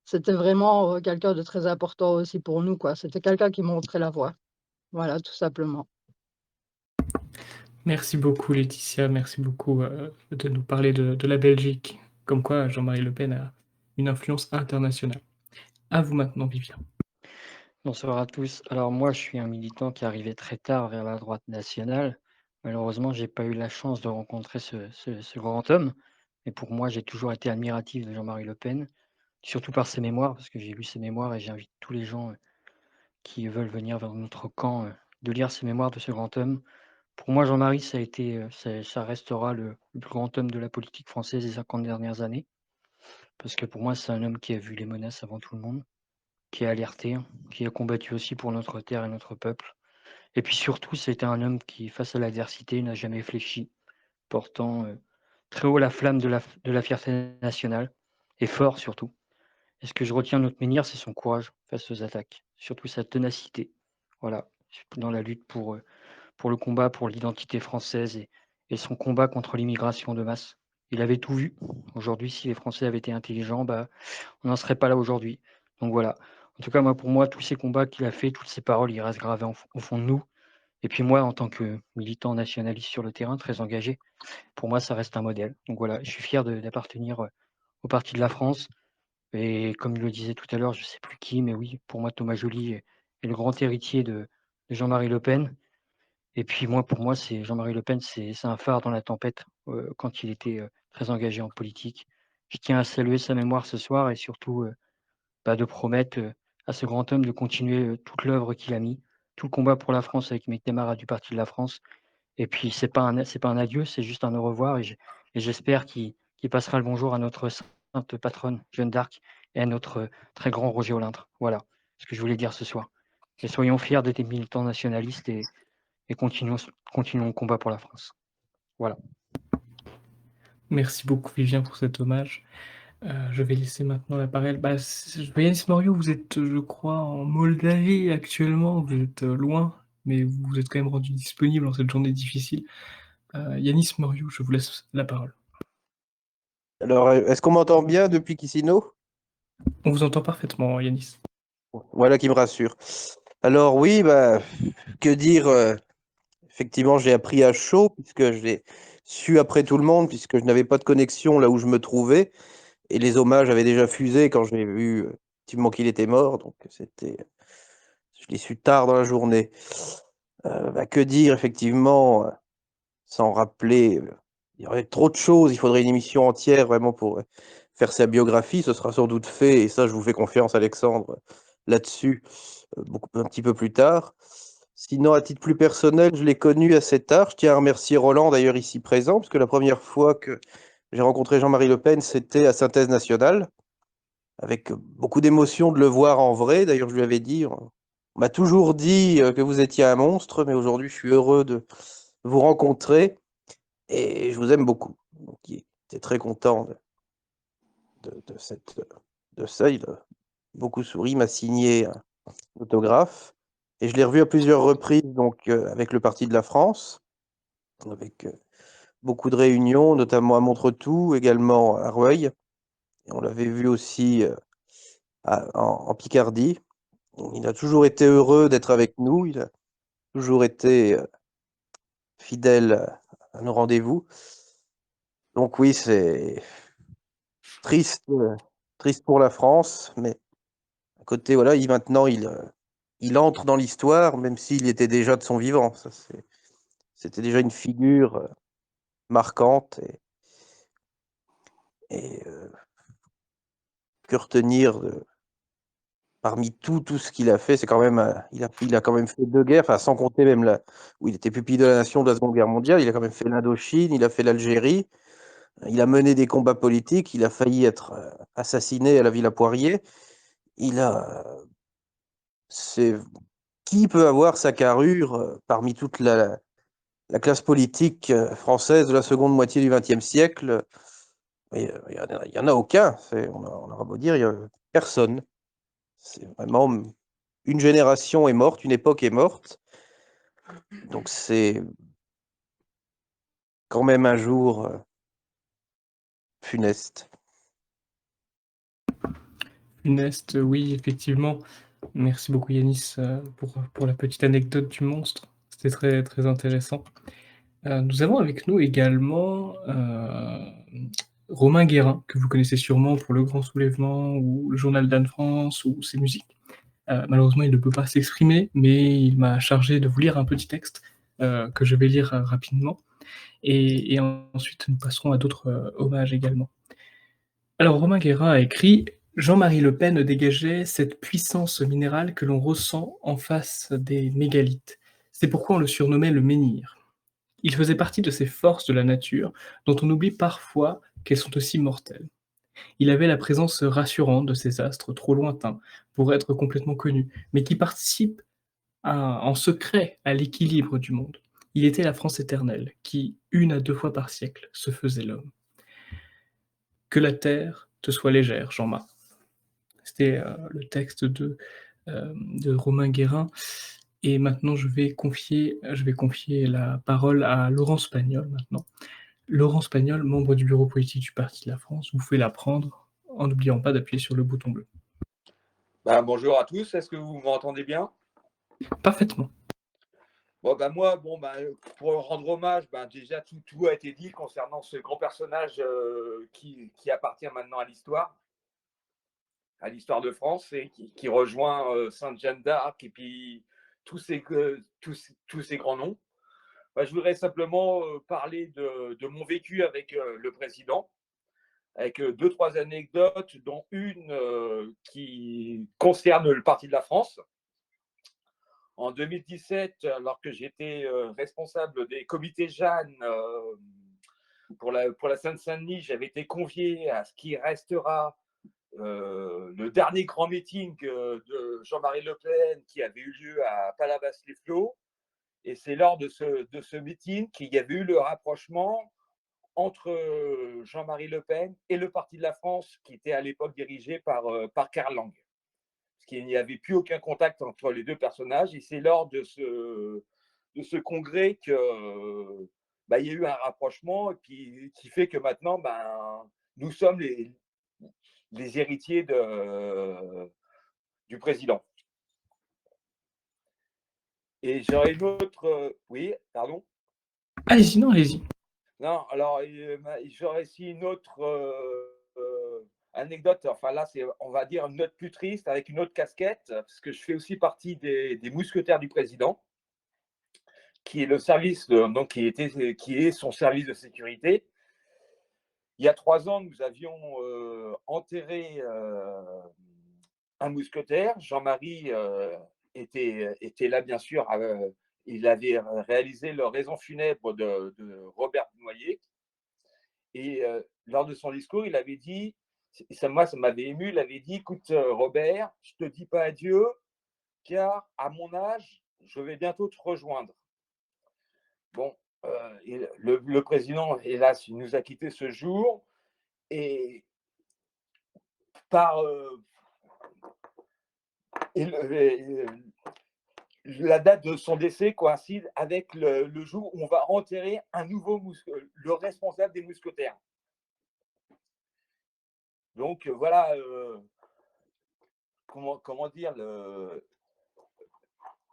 c'était vraiment, quelqu'un de très important aussi pour nous, quoi. C'était quelqu'un qui montrait la voie. Voilà, tout simplement. Merci beaucoup Laetitia, merci beaucoup de nous parler de la Belgique. Comme quoi Jean-Marie Le Pen a une influence internationale. À vous maintenant Vivien. Bonsoir à tous. Alors moi, je suis un militant qui est arrivé très tard vers la droite nationale. Malheureusement, j'ai pas eu la chance de rencontrer ce grand homme. Mais pour moi, j'ai toujours été admiratif de Jean-Marie Le Pen, surtout par ses mémoires, parce que j'ai lu ses mémoires et j'invite tous les gens qui veulent venir vers notre camp de lire ses mémoires de ce grand homme. Pour moi, Jean-Marie, ça a été, ça restera le plus grand homme de la politique française des 50 dernières années, parce que pour moi, c'est un homme qui a vu les menaces avant tout le monde, qui a alerté, qui a combattu aussi pour notre terre et notre peuple. Et puis surtout, c'était un homme qui, face à l'adversité, n'a jamais fléchi, portant très haut la flamme de la fierté nationale, et fort surtout. Et ce que je retiens de notre menhir, c'est son courage face aux attaques, surtout sa ténacité. Voilà, dans la lutte pour le combat pour l'identité française et son combat contre l'immigration de masse. Il avait tout vu. Aujourd'hui, si les Français avaient été intelligents, bah, on n'en serait pas là aujourd'hui. Donc voilà. En tout cas, moi, pour moi, tous ces combats qu'il a fait, toutes ces paroles, ils restent gravés au fond de nous. Et puis moi, en tant que militant nationaliste sur le terrain, très engagé, pour moi, ça reste un modèle. Donc voilà, je suis fier d'appartenir au Parti de la France. Et comme il le disait tout à l'heure, je ne sais plus qui, mais oui, pour moi, Thomas Joly est le grand héritier de Jean-Marie Le Pen. Et puis moi, pour moi, c'est Jean-Marie Le Pen, c'est un phare dans la tempête quand il était très engagé en politique. Je tiens à saluer sa mémoire ce soir et surtout bah, de promettre à ce grand homme de continuer toute l'œuvre qu'il a mis, tout le combat pour la France avec mes camarades du Parti de la France. Et puis c'est pas un adieu, c'est juste un au revoir et j'espère qu'il passera le bonjour à notre sainte patronne Jeanne d'Arc et à notre très grand Roger Olyntre. Voilà ce que je voulais dire ce soir. Et soyons fiers d'être des militants nationalistes et continuons le combat pour la France. Voilà. Merci beaucoup Vivien pour cet hommage. Je vais laisser maintenant la parole. Bah, Yanis Morio, vous êtes, je crois, en Moldavie actuellement, vous êtes loin. mais vous vous êtes quand même rendu disponible en cette journée difficile. Yanis Moriou, je vous laisse la parole. Alors, est-ce qu'on m'entend bien depuis Kissino? On vous entend parfaitement, Yanis. Voilà qui me rassure. Alors oui, bah, que dire? Effectivement, j'ai appris à chaud puisque je l'ai su après tout le monde, puisque je n'avais pas de connexion là où je me trouvais, et les hommages avaient déjà fusé quand j'ai vu effectivement qu'il était mort. Donc je l'ai su tard dans la journée. Bah, que dire effectivement, sans rappeler, il y aurait trop de choses. Il faudrait une émission entière vraiment pour faire sa biographie. Ce sera sans doute fait, et ça, je vous fais confiance, Alexandre, là-dessus, un petit peu plus tard. Sinon, à titre plus personnel, je l'ai connu assez tard. Je tiens à remercier Roland, d'ailleurs, ici présent, parce que la première fois que j'ai rencontré Jean-Marie Le Pen, c'était à Synthèse Nationale, avec beaucoup d'émotion de le voir en vrai. D'ailleurs, je lui avais dit, on m'a toujours dit que vous étiez un monstre, mais aujourd'hui, je suis heureux de vous rencontrer et je vous aime beaucoup. Donc, il était très content de ça. Il a beaucoup souri, il m'a signé un autographe. Et je l'ai revu à plusieurs reprises, donc avec le Parti de la France, avec beaucoup de réunions, notamment à Montretout, également à Rueil. Et on l'avait vu aussi en Picardie. Il a toujours été heureux d'être avec nous. Il a toujours été fidèle à nos rendez-vous. Donc oui, c'est triste, triste pour la France, mais à côté, voilà, maintenant il entre dans l'histoire, même s'il était déjà de son vivant. C'était déjà une figure marquante et que retenir parmi tout ce qu'il a fait, c'est quand même, il a quand même fait 2 guerres, enfin sans compter même où il était pupille de la nation de la Seconde Guerre mondiale. Il a quand même fait l'Indochine, il a fait l'Algérie, il a mené des combats politiques, il a failli être assassiné à la Villa Poirier. Il a, c'est Qui peut avoir sa carrure parmi toute la classe politique française de la seconde moitié du XXe siècle? Il y en a aucun. On aura beau dire, il y a personne. C'est vraiment une génération est morte, une époque est morte. Donc c'est quand même un jour funeste. Funeste, oui, effectivement. Merci beaucoup, Yanis, pour la petite anecdote du monstre. C'était très, très intéressant. Nous avons avec nous également Romain Guérin, que vous connaissez sûrement pour Le Grand Soulèvement ou Le Journal d'Anne France ou ses musiques. Malheureusement, il ne peut pas s'exprimer, mais il m'a chargé de vous lire un petit texte que je vais lire rapidement. Et ensuite, nous passerons à d'autres hommages également. Alors, Romain Guérin a écrit Jean-Marie Le Pen dégageait cette puissance minérale que l'on ressent en face des mégalithes. C'est pourquoi on le surnommait le menhir. Il faisait partie de ces forces de la nature dont on oublie parfois qu'elles sont aussi mortelles. Il avait la présence rassurante de ces astres trop lointains pour être complètement connus, mais qui participent en secret à l'équilibre du monde. Il était la France éternelle, qui, 1 à 2 fois par siècle, se faisait l'homme. Que la terre te soit légère, Jean-Marc. C'était le texte de Romain Guérin. Et maintenant, je vais confier la parole à Laurent Spagnol maintenant. Laurent Spagnol, membre du bureau politique du Parti de la France, vous pouvez la prendre en n'oubliant pas d'appuyer sur le bouton bleu. Bonjour à tous, est-ce que vous m'entendez bien? Parfaitement. Moi, pour rendre hommage, déjà tout a été dit concernant ce grand personnage qui appartient maintenant à l'histoire de France et qui rejoint Sainte Jeanne d'Arc et puis tous ces grands noms. Je voudrais simplement parler de mon vécu avec le président, avec 2-3 anecdotes, dont une qui concerne le Parti de la France. En 2017, alors que j'étais responsable des comités Jeanne pour la Seine-Saint-Denis, j'avais été convié à ce qui restera le dernier grand meeting de Jean-Marie Le Pen qui avait eu lieu à Palavas-les-Flots. Et c'est lors de ce meeting qu'il y avait eu le rapprochement entre Jean-Marie Le Pen et le Parti de la France, qui était à l'époque dirigé par Karl Lang. parce qu'il n'y avait plus aucun contact entre les deux personnages. Et c'est lors de ce congrès que il y a eu un rapprochement qui fait que maintenant, nous sommes les héritiers du président. Et j'aurais une autre. Oui, pardon. Allez-y, non, allez-y. Non, alors j'aurais aussi une autre anecdote. Enfin là, c'est, on va dire, une note plus triste avec une autre casquette, parce que je fais aussi partie des mousquetaires du président, qui est le service, donc qui est son service de sécurité. Il y a 3 ans, nous avions enterré un mousquetaire. Jean-Marie était là, bien sûr. Il avait réalisé le raison funèbre de Robert Noyer. Et lors de son discours, il avait dit, moi, ça m'avait ému, il avait dit, écoute, Robert, je ne te dis pas adieu, car à mon âge, je vais bientôt te rejoindre. Bon, le président, hélas, il nous a quittés ce jour. Et par la date de son décès coïncide avec le jour où on va enterrer un nouveau le responsable des mousquetaires. Donc voilà, comment dire,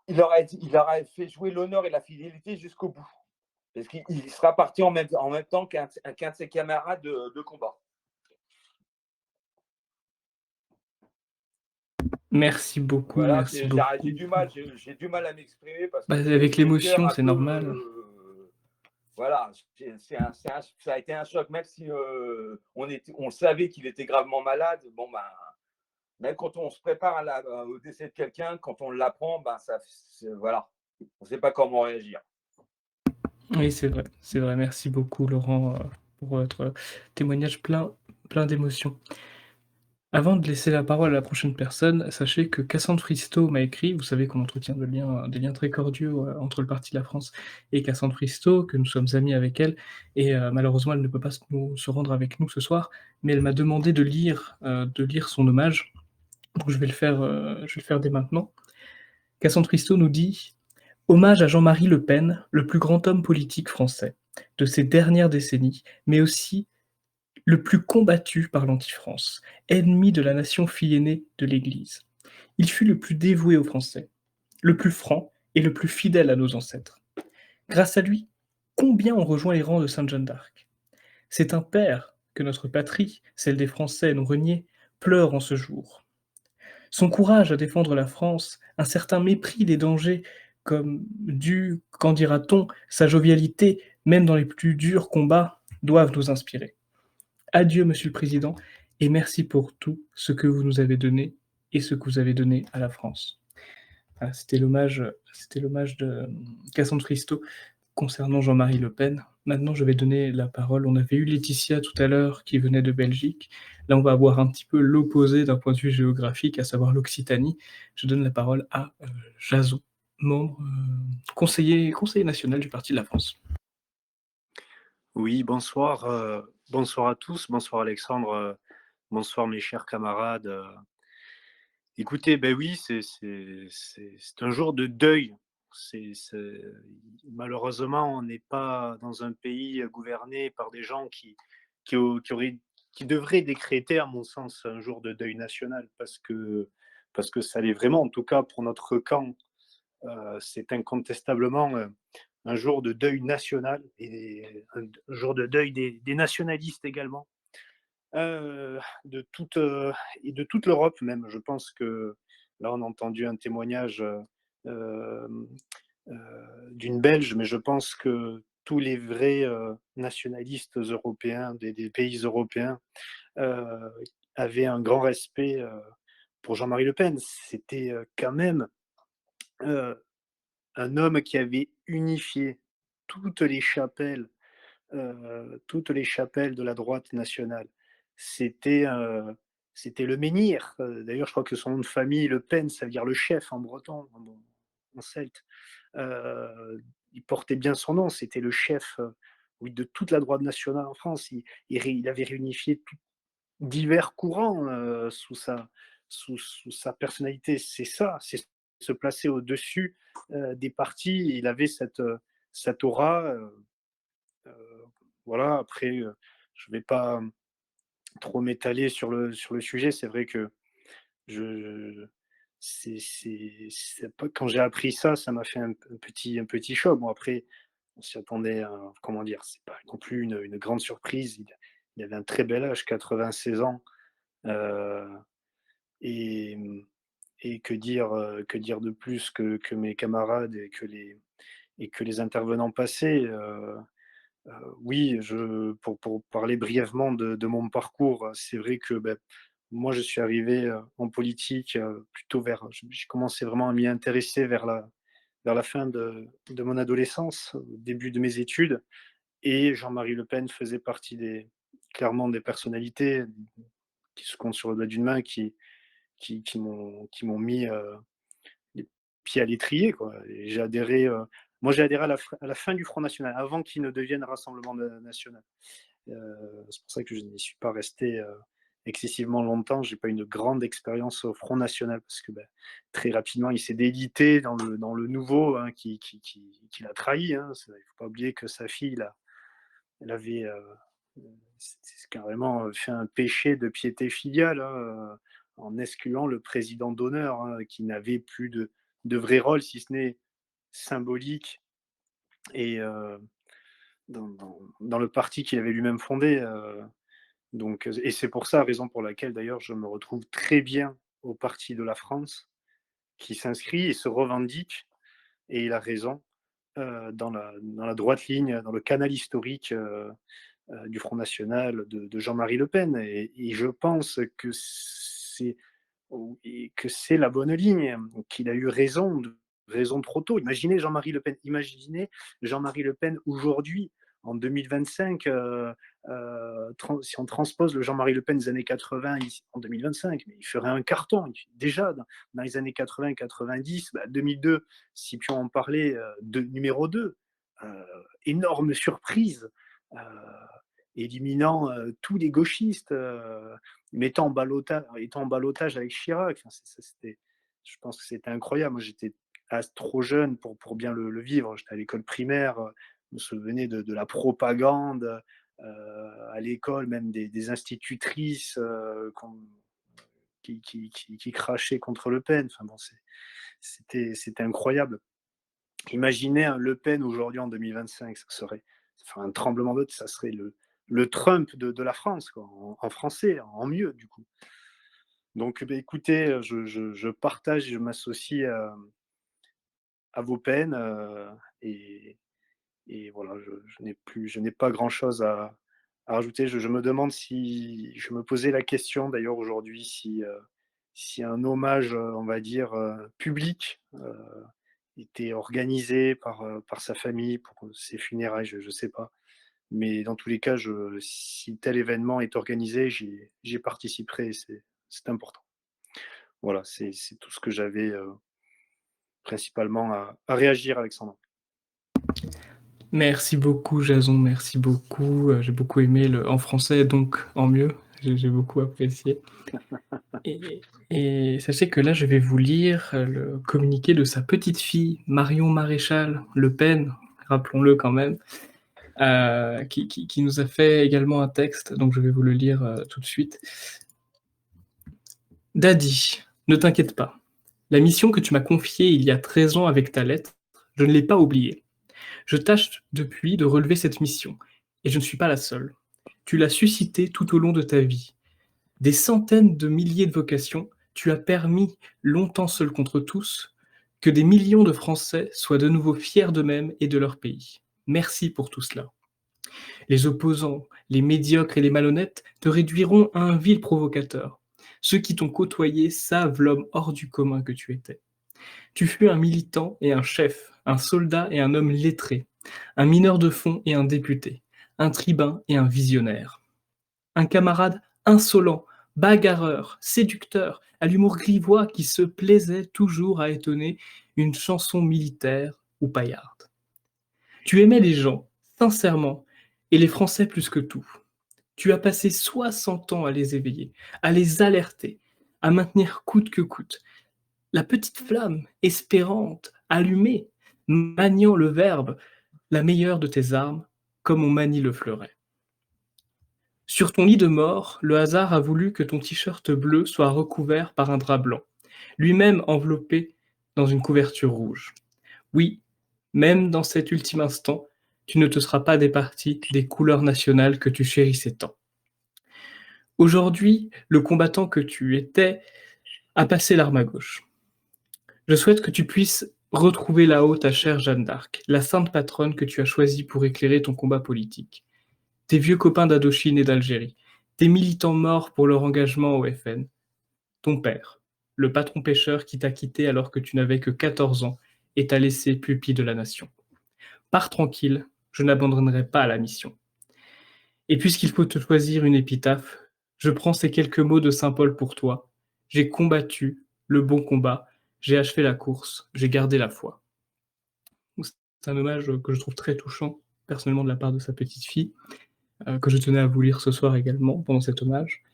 il aurait fait jouer l'honneur et la fidélité jusqu'au bout. Parce qu'il sera parti en même temps qu'un de ses camarades de combat. Merci beaucoup, Voilà, merci beaucoup. j'ai du mal à m'exprimer parce que Avec l'émotion, c'est normal. Voilà, ça a été un choc, même si on savait qu'il était gravement malade. Bon, même quand on se prépare au décès de quelqu'un, quand on l'apprend, voilà, on ne sait pas comment réagir. Oui, c'est vrai. Merci beaucoup, Laurent, pour votre témoignage plein d'émotions. Avant de laisser la parole à la prochaine personne, sachez que Cassandre Fristo m'a écrit. Vous savez qu'on entretient des liens très cordiaux entre le Parti de la France et Cassandre Fristo, que nous sommes amis avec elle, et malheureusement, elle ne peut pas se rendre avec nous ce soir, mais elle m'a demandé de lire son hommage. Donc je vais le faire dès maintenant. Cassandre Fristo nous dit: hommage à Jean-Marie Le Pen, le plus grand homme politique français de ces dernières décennies, mais aussi le plus combattu par l'anti-France, ennemi de la nation fille aînée de l'Église. Il fut le plus dévoué aux Français, le plus franc et le plus fidèle à nos ancêtres. Grâce à lui, combien ont rejoint les rangs de Sainte Jeanne d'Arc? C'est un père que notre patrie, celle des Français non reniés, pleure en ce jour. Son courage à défendre la France, un certain mépris des dangers, comme qu'en dira-t-on, sa jovialité, même dans les plus durs combats, doivent nous inspirer. Adieu, Monsieur le Président, et merci pour tout ce que vous nous avez donné et ce que vous avez donné à la France. Voilà, c'était l'hommage de Cassandre Fristo concernant Jean-Marie Le Pen. Maintenant, je vais donner la parole. On avait eu Laetitia tout à l'heure qui venait de Belgique. Là, on va avoir un petit peu l'opposé d'un point de vue géographique, à savoir l'Occitanie. Je donne la parole à Jason, membre conseiller national du Parti de la France. Oui, bonsoir. Bonsoir à tous. Bonsoir Alexandre. Bonsoir mes chers camarades. Écoutez, ben oui, c'est un jour de deuil. Malheureusement, on n'est pas dans un pays gouverné par des gens qui devraient décréter, à mon sens, un jour de deuil national, parce que ça l'est vraiment, en tout cas pour notre camp. C'est incontestablement un jour de deuil national et un jour de deuil des nationalistes également, de toute l'Europe même. Je pense que là, on a entendu un témoignage d'une Belge, mais je pense que tous les vrais nationalistes européens des pays européens avaient un grand respect pour Jean-Marie Le Pen. C'était quand même un homme qui avait unifié toutes les chapelles de la droite nationale. C'était le menhir. D'ailleurs, je crois que son nom de famille, Le Pen, ça veut dire le chef en breton, en celte. Il portait bien son nom, c'était le chef, oui, de toute la droite nationale en France. Il avait réunifié divers courants sous sa sous sa personnalité. C'est ça, c'est se placer au-dessus des partis. Il avait cette aura. Voilà, après, je ne vais pas trop m'étaler sur le sujet. C'est vrai que je c'est pas quand j'ai appris ça, ça m'a fait un petit choc. Bon après, on s'y attendait, comment dire? C'est pas non plus une grande surprise. Il avait un très bel âge, 96 ans, heu et et que dire de plus que mes camarades et que les intervenants passés? Oui, pour parler brièvement de mon parcours, c'est vrai que, moi, je suis arrivé, en politique, plutôt j'ai commencé vraiment à m'y intéresser vers la fin de mon adolescence, au début de mes études et Jean-Marie Le Pen faisait partie clairement des personnalités qui se comptent sur le doigt d'une main qui m'ont mis, les pieds à l'étrier, quoi et moi, j'ai adhéré à la fin du Front national, avant qu'il ne devienne Rassemblement national. C'est pour ça que je n'y suis pas resté, excessivement longtemps. J'ai pas une grande expérience au Front national parce que, très rapidement, il s'est délité dans le nouveau, hein, qui l'a trahi, hein. Il faut pas oublier que sa fille, là, elle avait, c'est carrément, fait un péché de piété filiale, hein, en excluant le président d'honneur, hein, qui n'avait plus de vrai rôle, si ce n'est symbolique et dans le parti qu'il avait lui-même fondé, donc et c'est pour ça, raison pour laquelle d'ailleurs je me retrouve très bien au Parti de la France, qui s'inscrit et se revendique et il a raison, dans la droite ligne, dans le canal historique, du Front national de Jean-Marie Le Pen et je pense que c'est la bonne ligne, qu'il a eu raison trop tôt. Imaginez Jean-Marie Le Pen aujourd'hui, en 2025, si on transpose le Jean-Marie Le Pen des années 80 en 2025, mais il ferait un carton. Déjà, dans les années 80-90, 2002, si puis en parlait, numéro 2, énorme surprise, euh, éliminant tous les gauchistes, étant en ballottage avec Chirac. Enfin, je pense que c'était incroyable. Moi, j'étais trop jeune pour bien le vivre. J'étais à l'école primaire, je me souvenais de la propagande à l'école, même des institutrices qui crachaient contre Le Pen. Enfin, bon, c'était incroyable. Imaginez un Le Pen aujourd'hui en 2025, ça ferait un tremblement de terre, ça serait le Trump de la France, quoi, en français, en mieux du coup. Donc écoutez, je partage et je m'associe à vos peines et voilà, je n'ai pas grand-chose à rajouter. Je me demande si je me posais la question d'ailleurs aujourd'hui si un hommage, on va dire, public, était organisé par sa famille pour ses funérailles, je ne sais pas. Mais dans tous les cas, si tel événement est organisé, j'y participerai, c'est important. Voilà, c'est tout ce que j'avais principalement à réagir, Alexandre. Merci beaucoup, Jason, merci beaucoup. J'ai beaucoup aimé en français, donc en mieux. J'ai beaucoup apprécié. Et sachez que là, je vais vous lire le communiqué de sa petite fille, Marion Maréchal Le Pen, rappelons-le quand même, qui nous a fait également un texte, donc je vais vous le lire tout de suite. Daddy, ne t'inquiète pas. La mission que tu m'as confiée il y a 13 ans avec ta lettre, je ne l'ai pas oubliée. Je tâche depuis de relever cette mission, et je ne suis pas la seule. Tu l'as suscitée tout au long de ta vie. Des centaines de milliers de vocations, tu as permis, longtemps seul contre tous, que des millions de Français soient de nouveau fiers d'eux-mêmes et de leur pays. Merci pour tout cela. Les opposants, les médiocres et les malhonnêtes te réduiront à un vil provocateur. Ceux qui t'ont côtoyé savent l'homme hors du commun que tu étais. Tu fus un militant et un chef, un soldat et un homme lettré, un mineur de fond et un député, un tribun et un visionnaire. Un camarade insolent, bagarreur, séducteur, à l'humour grivois qui se plaisait toujours à étonner une chanson militaire ou paillarde. Tu aimais les gens, sincèrement, et les Français plus que tout. Tu as passé 60 ans à les éveiller, à les alerter, à maintenir coûte que coûte la petite flamme espérante, allumée, maniant le verbe, la meilleure de tes armes, comme on manie le fleuret. Sur ton lit de mort, le hasard a voulu que ton t-shirt bleu soit recouvert par un drap blanc, lui-même enveloppé dans une couverture rouge. Oui, même dans cet ultime instant, tu ne te seras pas départi des couleurs nationales que tu chérissais tant. Aujourd'hui, le combattant que tu étais a passé l'arme à gauche. Je souhaite que tu puisses retrouver là-haut ta chère Jeanne d'Arc, la sainte patronne que tu as choisie pour éclairer ton combat politique. Tes vieux copains d'Indochine et d'Algérie, tes militants morts pour leur engagement au FN, ton père, le patron pêcheur qui t'a quitté alors que tu n'avais que 14 ans et t'a laissé pupille de la nation. Pars tranquille, je n'abandonnerai pas la mission. Et puisqu'il faut te choisir une épitaphe, je prends ces quelques mots de saint Paul pour toi. J'ai combattu le bon combat, j'ai achevé la course, j'ai gardé la foi. C'est un hommage que je trouve très touchant, personnellement de la part de sa petite fille, que je tenais à vous lire ce soir également pendant cet hommage.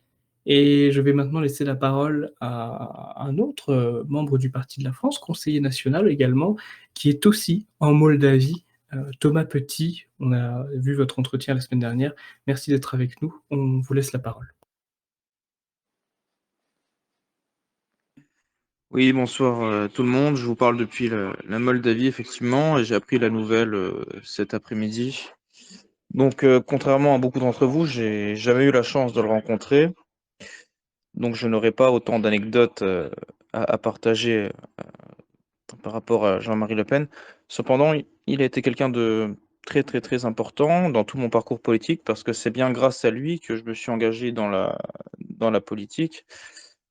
Et je vais maintenant laisser la parole à un autre membre du Parti de la France, conseiller national également, qui est aussi en Moldavie, Thomas Petit. On a vu votre entretien la semaine dernière. Merci d'être avec nous. On vous laisse la parole. Oui, bonsoir tout le monde. Je vous parle depuis la Moldavie, effectivement, et j'ai appris la nouvelle cet après-midi. Donc, contrairement à beaucoup d'entre vous, j'ai jamais eu la chance de le rencontrer. Donc, je n'aurai pas autant d'anecdotes à partager par rapport à Jean-Marie Le Pen. Cependant, il a été quelqu'un de très, très, très important dans tout mon parcours politique parce que c'est bien grâce à lui que je me suis engagé dans la politique.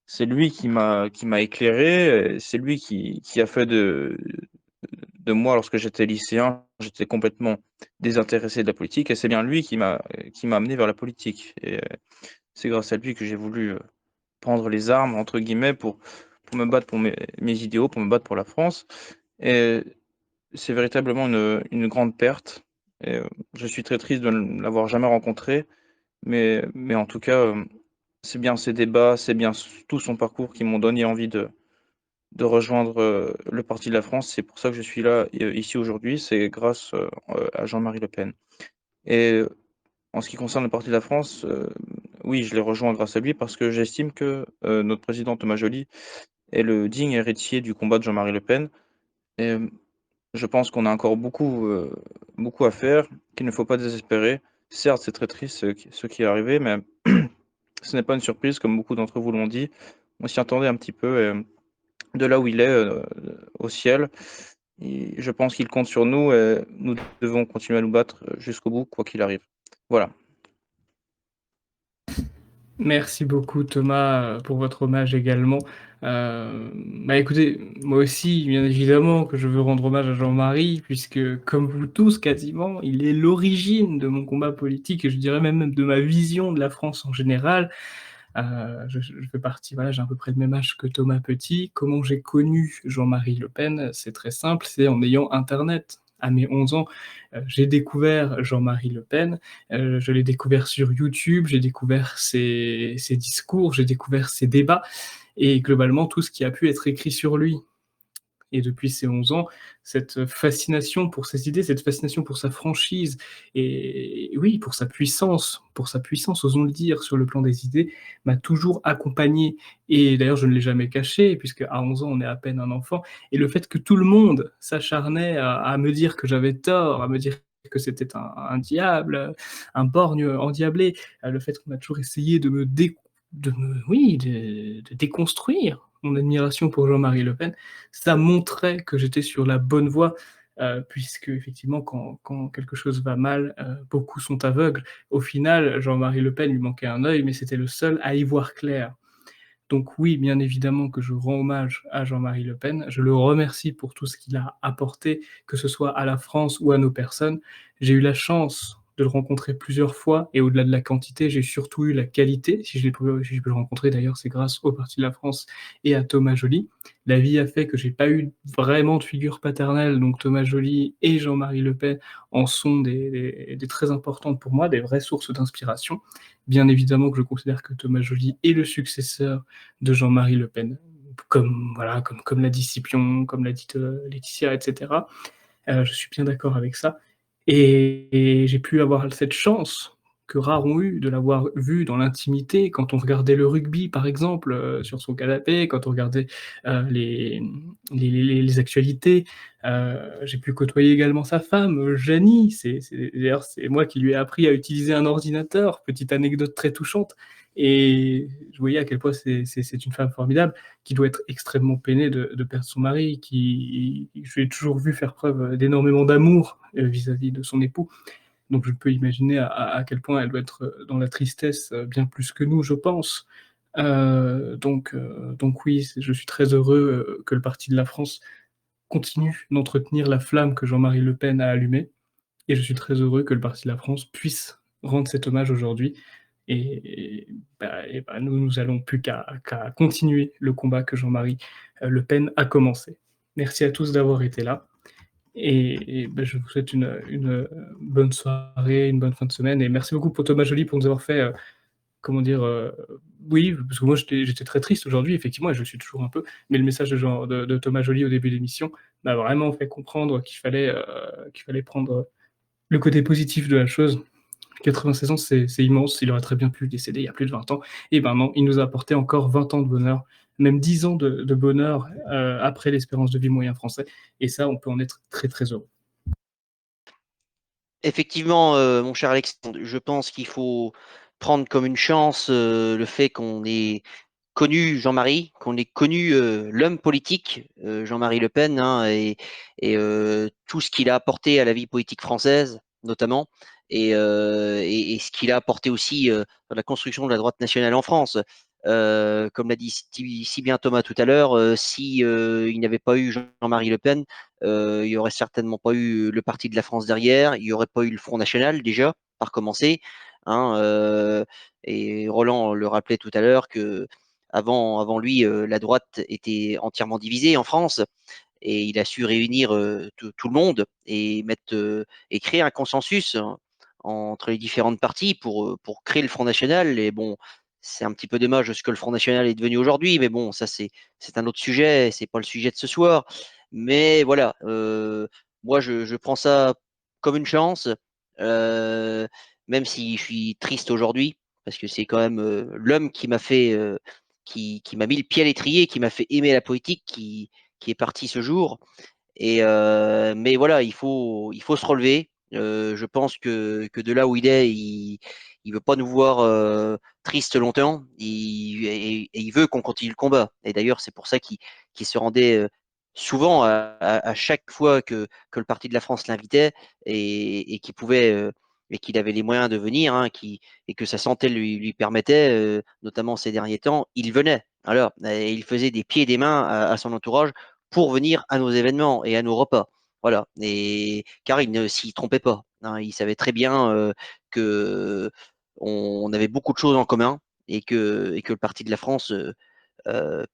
C'est lui qui m'a éclairé, c'est lui qui a fait de moi, lorsque j'étais lycéen, j'étais complètement désintéressé de la politique et c'est bien lui qui m'a amené vers la politique et c'est grâce à lui que j'ai voulu, prendre les armes entre guillemets pour me battre pour mes idéaux, pour me battre pour la France et c'est véritablement une grande perte et je suis très triste de ne l'avoir jamais rencontré, mais en tout cas, c'est bien ses débats, c'est bien tout son parcours qui m'ont donné envie de rejoindre, le Parti de la France. C'est pour ça que je suis là, ici aujourd'hui, c'est grâce, à Jean-Marie Le Pen et en ce qui concerne le Parti de la France, oui, je l'ai rejoint grâce à lui parce que j'estime que, notre président Thomas Joly est le digne héritier du combat de Jean-Marie Le Pen et je pense qu'on a encore beaucoup à faire, qu'il ne faut pas désespérer. Certes, c'est très triste ce qui est arrivé, mais ce n'est pas une surprise comme beaucoup d'entre vous l'ont dit. On s'y attendait un petit peu et de là où il est, au ciel, je pense qu'il compte sur nous et nous devons continuer à nous battre jusqu'au bout, quoi qu'il arrive. Voilà. Merci beaucoup Thomas pour votre hommage également. Écoutez, moi aussi, bien évidemment que je veux rendre hommage à Jean-Marie, puisque comme vous tous quasiment, il est l'origine de mon combat politique et je dirais même de ma vision de la France en général. Je fais partie, voilà, j'ai à peu près le même âge que Thomas Petit. Comment j'ai connu Jean-Marie Le Pen? C'est très simple, c'est en ayant Internet. À mes 11 ans, j'ai découvert Jean-Marie Le Pen, je l'ai découvert sur YouTube, j'ai découvert ses discours, j'ai découvert ses débats et globalement tout ce qui a pu être écrit sur lui. Et depuis ces 11 ans, cette fascination pour ses idées, cette fascination pour sa franchise et oui, pour sa puissance, osons le dire, sur le plan des idées, m'a toujours accompagné et d'ailleurs je ne l'ai jamais caché puisque à 11 ans, on est à peine un enfant et le fait que tout le monde s'acharnait à me dire que j'avais tort, à me dire que c'était un diable, un borgne endiablé, le fait qu'on a toujours essayé de me déconstruire mon admiration pour Jean-Marie Le Pen, ça montrait que j'étais sur la bonne voie, puisque effectivement quand quelque chose va mal, beaucoup sont aveugles. Au final, Jean-Marie Le Pen lui manquait un œil, mais c'était le seul à y voir clair. Donc oui, bien évidemment que je rends hommage à Jean-Marie Le Pen. Je le remercie pour tout ce qu'il a apporté, que ce soit à la France ou à nos personnes. J'ai eu la chance de le rencontrer plusieurs fois et au-delà de la quantité, j'ai surtout eu la qualité. Si j'ai pu le rencontrer d'ailleurs, c'est grâce au Parti de la France et à Thomas Joly. La vie a fait que j'ai pas eu vraiment de figure paternelle, donc Thomas Joly et Jean-Marie Le Pen en sont des très importantes pour moi, des vraies sources d'inspiration. Bien évidemment que je considère que Thomas Joly est le successeur de Jean-Marie Le Pen, comme l'a dit Scipion, comme l'a dit Laetitia, etc. Je suis bien d'accord avec ça. Et j'ai pu avoir cette chance que rares ont eu de l'avoir vu dans l'intimité quand on regardait le rugby, par exemple, sur son canapé, quand on regardait les, les actualités. J'ai pu côtoyer également sa femme, Janie. D'ailleurs, c'est moi qui lui ai appris à utiliser un ordinateur. Petite anecdote très touchante. Et je voyais à quel point c'est une femme formidable qui doit être extrêmement peinée de perdre son mari, je l'ai toujours vu faire preuve d'énormément d'amour vis-à-vis de son époux. Donc je peux imaginer à quel point elle doit être dans la tristesse bien plus que nous, je pense. Donc oui, je suis très heureux que le Parti de la France continue d'entretenir la flamme que Jean-Marie Le Pen a allumée. Et je suis très heureux que le Parti de la France puisse rendre cet hommage aujourd'hui. Nous allons plus qu'à continuer le combat que Jean-Marie Le Pen a commencé. Merci à tous d'avoir été là. Je vous souhaite une bonne soirée, une bonne fin de semaine. Et merci beaucoup pour Thomas Joly pour nous avoir fait, oui, parce que moi j'étais très triste aujourd'hui, effectivement, et je le suis toujours un peu. Mais le message de Thomas Joly au début de l'émission m'a vraiment fait comprendre qu'il fallait prendre le côté positif de la chose. 96 ans, c'est immense. Il aurait très bien pu décéder il y a plus de 20 ans. Et ben non, il nous a apporté encore 20 ans de bonheur, même 10 ans de bonheur après l'espérance de vie moyen français. Et ça, on peut en être très très heureux. Effectivement, mon cher Alexandre, je pense qu'il faut prendre comme une chance le fait qu'on ait connu Jean-Marie, qu'on ait connu l'homme politique, Jean-Marie Le Pen, hein, et tout ce qu'il a apporté à la vie politique française, notamment, et ce qu'il a apporté aussi dans la construction de la droite nationale en France. Comme l'a dit si bien Thomas tout à l'heure, si il n'y avait pas eu Jean-Marie Le Pen, il n'y aurait certainement pas eu le Parti de la France derrière, il n'y aurait pas eu le Front National déjà, par commencer. Hein, et Roland le rappelait tout à l'heure que avant lui, la droite était entièrement divisée en France et il a su réunir tout le monde et et créer un consensus, hein, entre les différentes parties pour créer le Front National. Et bon, c'est un petit peu dommage ce que le Front National est devenu aujourd'hui, mais bon, ça c'est un autre sujet, c'est pas le sujet de ce soir. Mais voilà, moi je prends ça comme une chance, euh, même si je suis triste aujourd'hui, parce que c'est quand même l'homme qui m'a fait, qui m'a mis le pied à l'étrier, qui m'a fait aimer la politique, qui est parti ce jour. Mais voilà, il faut se relever. Je pense que de là où il est, il veut pas nous voir tristes longtemps. Et il veut qu'on continue le combat. Et d'ailleurs, c'est pour ça qu'il se rendait souvent à chaque fois que le Parti de la France l'invitait et qu'il pouvait et qu'il avait les moyens de venir, hein, et que sa santé lui permettait, notamment ces derniers temps, il venait. Alors, et il faisait des pieds et des mains à son entourage pour venir à nos événements et à nos repas. Voilà. Et car il ne s'y trompait pas, hein. Il savait très bien que on avait beaucoup de choses en commun et que le Parti de la France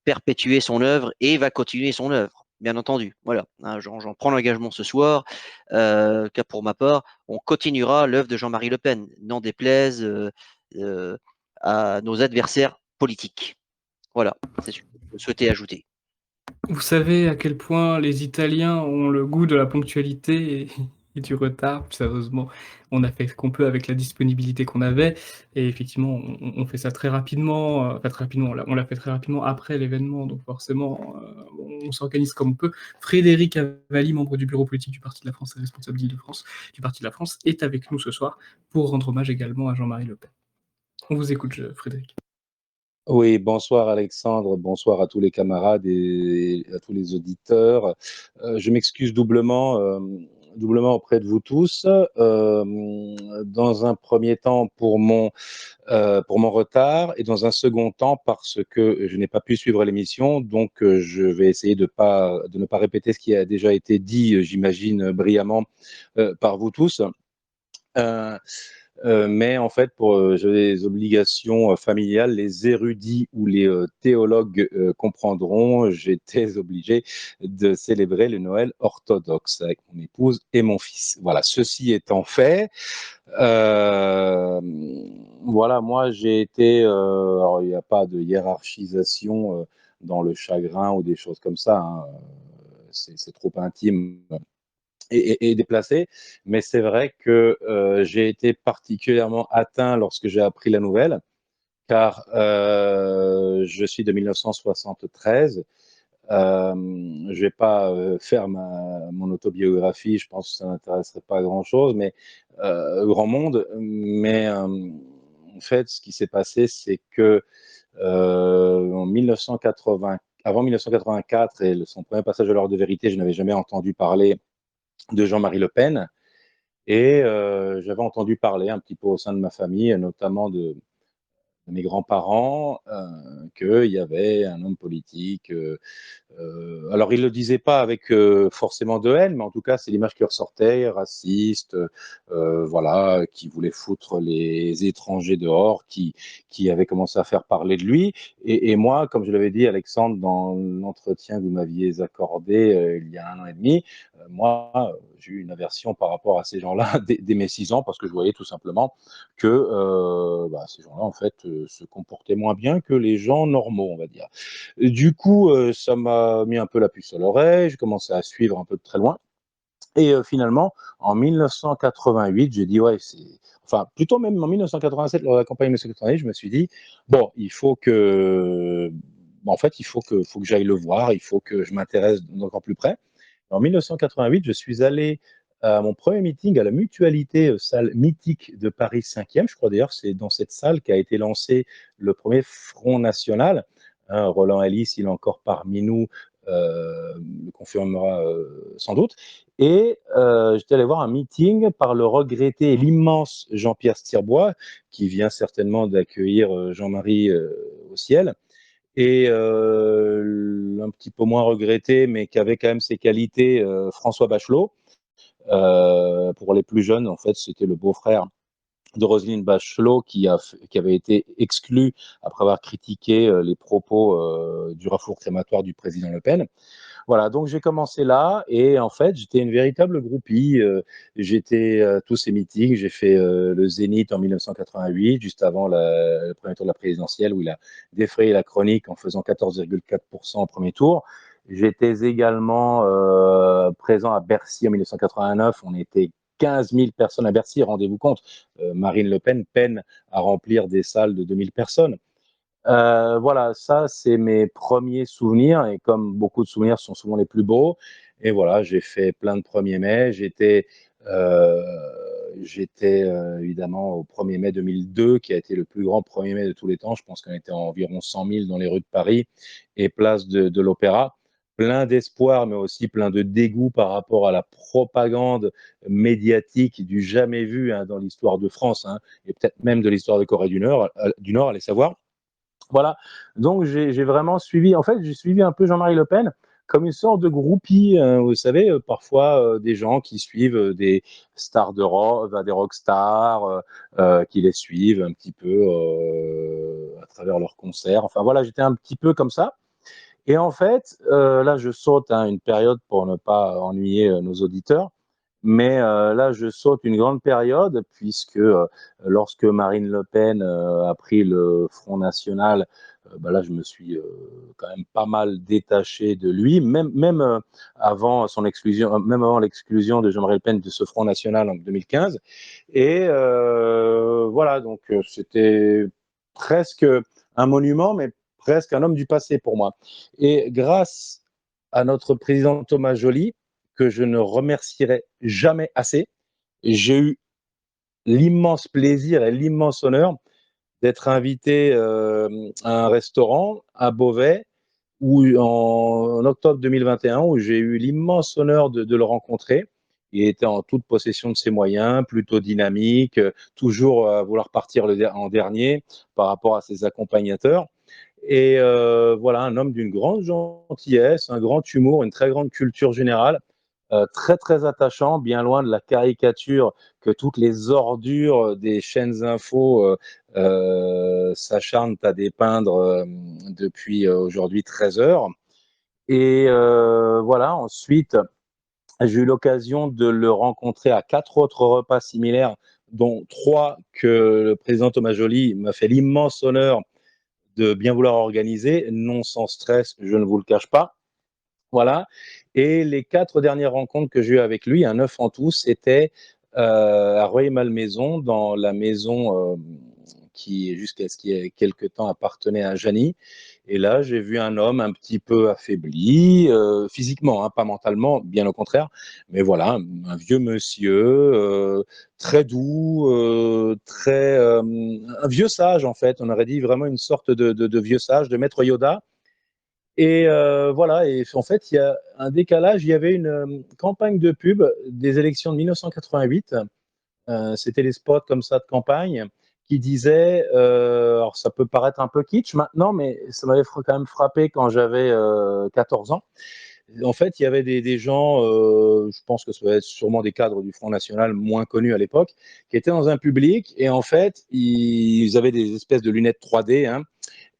perpétuait son œuvre et va continuer son œuvre, bien entendu. Voilà. Hein, j'en prends l'engagement ce soir, car pour ma part, on continuera l'œuvre de Jean-Marie Le Pen, n'en déplaise euh, à nos adversaires politiques. Voilà, c'est ce que je souhaitais ajouter. Vous savez à quel point les Italiens ont le goût de la ponctualité et du retard. Puis sérieusement, on a fait ce qu'on peut avec la disponibilité qu'on avait. Et effectivement, on fait ça très rapidement. Enfin, très rapidement, on l'a fait très rapidement après l'événement. Donc forcément, on s'organise comme on peut. Frédéric Avalli, membre du bureau politique du Parti de la France et responsable d'Île-de-France du Parti de la France, est avec nous ce soir pour rendre hommage également à Jean-Marie Le Pen. On vous écoute, Frédéric. Oui, bonsoir Alexandre, bonsoir à tous les camarades et à tous les auditeurs. Je m'excuse doublement auprès de vous tous. Dans un premier temps pour mon retard et dans un second temps parce que je n'ai pas pu suivre l'émission, donc je vais essayer de ne pas répéter ce qui a déjà été dit, j'imagine, brillamment par vous tous. Euh, mais en fait, pour j'avais des obligations familiales, les érudits ou les théologues comprendront, j'étais obligé de célébrer le Noël orthodoxe avec mon épouse et mon fils. Voilà, ceci étant fait, euh, voilà, moi j'ai été, alors il n'y a pas de hiérarchisation dans le chagrin ou des choses comme ça, hein, c'est trop intime et déplacé. Mais c'est vrai que j'ai été particulièrement atteint lorsque j'ai appris la nouvelle, car je suis de 1973. Je ne vais pas faire mon autobiographie, je pense que ça n'intéresserait pas grand-chose, mais grand monde. Mais en fait, ce qui s'est passé, c'est que en 1980, avant 1984 et son premier passage de l'heure de vérité, je n'avais jamais entendu parler de Jean-Marie Le Pen. Et j'avais entendu parler un petit peu au sein de ma famille, notamment de mes grands-parents, qu'il y avait un homme politique. Alors, il ne le disait pas avec forcément de haine, mais en tout cas, c'est l'image qui ressortait, raciste, voilà, qui voulait foutre les étrangers dehors, qui avait commencé à faire parler de lui. Et moi, comme je l'avais dit, Alexandre, dans l'entretien que vous m'aviez accordé il y a 1 an et demi, moi, j'ai eu une aversion par rapport à ces gens-là dès mes 6 ans, parce que je voyais tout simplement que ces gens-là, en fait, se comportaient moins bien que les gens normaux, on va dire. Du coup, ça m'a mis un peu la puce à l'oreille, j'ai commencé à suivre un peu de très loin. Et finalement, en 1988, j'ai dit, ouais, enfin, plutôt même en 1987, lors de la campagne de 1988, je me suis dit, bon, il faut que, en fait, faut que j'aille le voir, il faut que je m'intéresse encore plus près. En 1988, je suis allé à mon premier meeting à la Mutualité, salle mythique de Paris 5e. Je crois d'ailleurs c'est dans cette salle qu'a été lancé le premier Front National. Hein, Roland Ellis, il est encore parmi nous, le confirmera sans doute. Et j'étais allé voir un meeting par le regretté et l'immense Jean-Pierre Stirbois, qui vient certainement d'accueillir Jean-Marie au ciel et un petit peu moins regretté, mais qui avait quand même ses qualités, François Bachelot. Pour les plus jeunes, en fait, c'était le beau-frère de Roselyne Bachelot qui avait été exclu après avoir critiqué les propos du refour crématoire du président Le Pen. Voilà, donc j'ai commencé là et en fait, j'étais une véritable groupie. J'étais à tous ces meetings. J'ai fait le Zénith en 1988, juste avant le premier tour de la présidentielle, où il a défrayé la chronique en faisant 14,4% au premier tour. J'étais également présent à Bercy en 1989. On était 15 000 personnes à Bercy, rendez-vous compte. Marine Le Pen peine à remplir des salles de 2000 personnes. Voilà, ça, c'est mes premiers souvenirs. Et comme beaucoup de souvenirs sont souvent les plus beaux, et voilà, j'ai fait plein de 1er mai. Évidemment au 1er mai 2002, qui a été le plus grand 1er mai de tous les temps. Je pense qu'on était environ 100 000 dans les rues de Paris et place de l'Opéra. Plein d'espoir, mais aussi plein de dégoût par rapport à la propagande médiatique du jamais vu dans l'histoire de France, hein, et peut-être même de l'histoire de Corée du Nord, allez savoir. Voilà, donc j'ai vraiment suivi, en fait, j'ai suivi un peu Jean-Marie Le Pen comme une sorte de groupie, vous savez, parfois des gens qui suivent des stars de rock, des rockstars, qui les suivent un petit peu à travers leurs concerts. Enfin voilà, j'étais un petit peu comme ça. Et en fait, là, je saute une période pour ne pas ennuyer nos auditeurs. Mais là, je saute une grande période puisque lorsque Marine Le Pen a pris le Front National, là, je me suis quand même pas mal détaché de lui, même avant son exclusion, même avant l'exclusion de Jean-Marie Le Pen de ce Front National en 2015. Et voilà, donc c'était presque un monument, mais presque un homme du passé pour moi. Et grâce à notre président Thomas Joly, que je ne remercierai jamais assez. J'ai eu l'immense plaisir et l'immense honneur d'être invité à un restaurant à Beauvais en octobre 2021, où j'ai eu l'immense honneur de le rencontrer. Il était en toute possession de ses moyens, plutôt dynamique, toujours à vouloir partir en dernier par rapport à ses accompagnateurs. Et voilà, un homme d'une grande gentillesse, un grand humour, une très grande culture générale. très très attachant, bien loin de la caricature que toutes les ordures des chaînes info s'acharnent à dépeindre depuis aujourd'hui 13 heures. Et voilà, ensuite, j'ai eu l'occasion de le rencontrer à 4 autres repas similaires, dont 3 que le président Thomas Joly m'a fait l'immense honneur de bien vouloir organiser, non sans stress, je ne vous le cache pas. Voilà. Et les 4 dernières rencontres que j'ai eues avec lui, un 9 en tout, c'était à Rueil-Malmaison, dans la maison qui, jusqu'à ce qu'il y ait quelque temps, appartenait à Jeanny. Et là, j'ai vu un homme un petit peu affaibli, physiquement, hein, pas mentalement, bien au contraire. Mais voilà, un vieux monsieur, très doux, un vieux sage, en fait. On aurait dit vraiment une sorte de vieux sage, de maître Yoda. Et voilà, et en fait, il y a un décalage. Il y avait une campagne de pub des élections de 1988. C'était les spots comme ça de campagne qui disaient, alors ça peut paraître un peu kitsch maintenant, mais ça m'avait quand même frappé quand j'avais 14 ans. En fait, il y avait des gens, je pense que ça va être sûrement des cadres du Front National moins connus à l'époque, qui étaient dans un public et en fait, ils avaient des espèces de lunettes 3D, hein,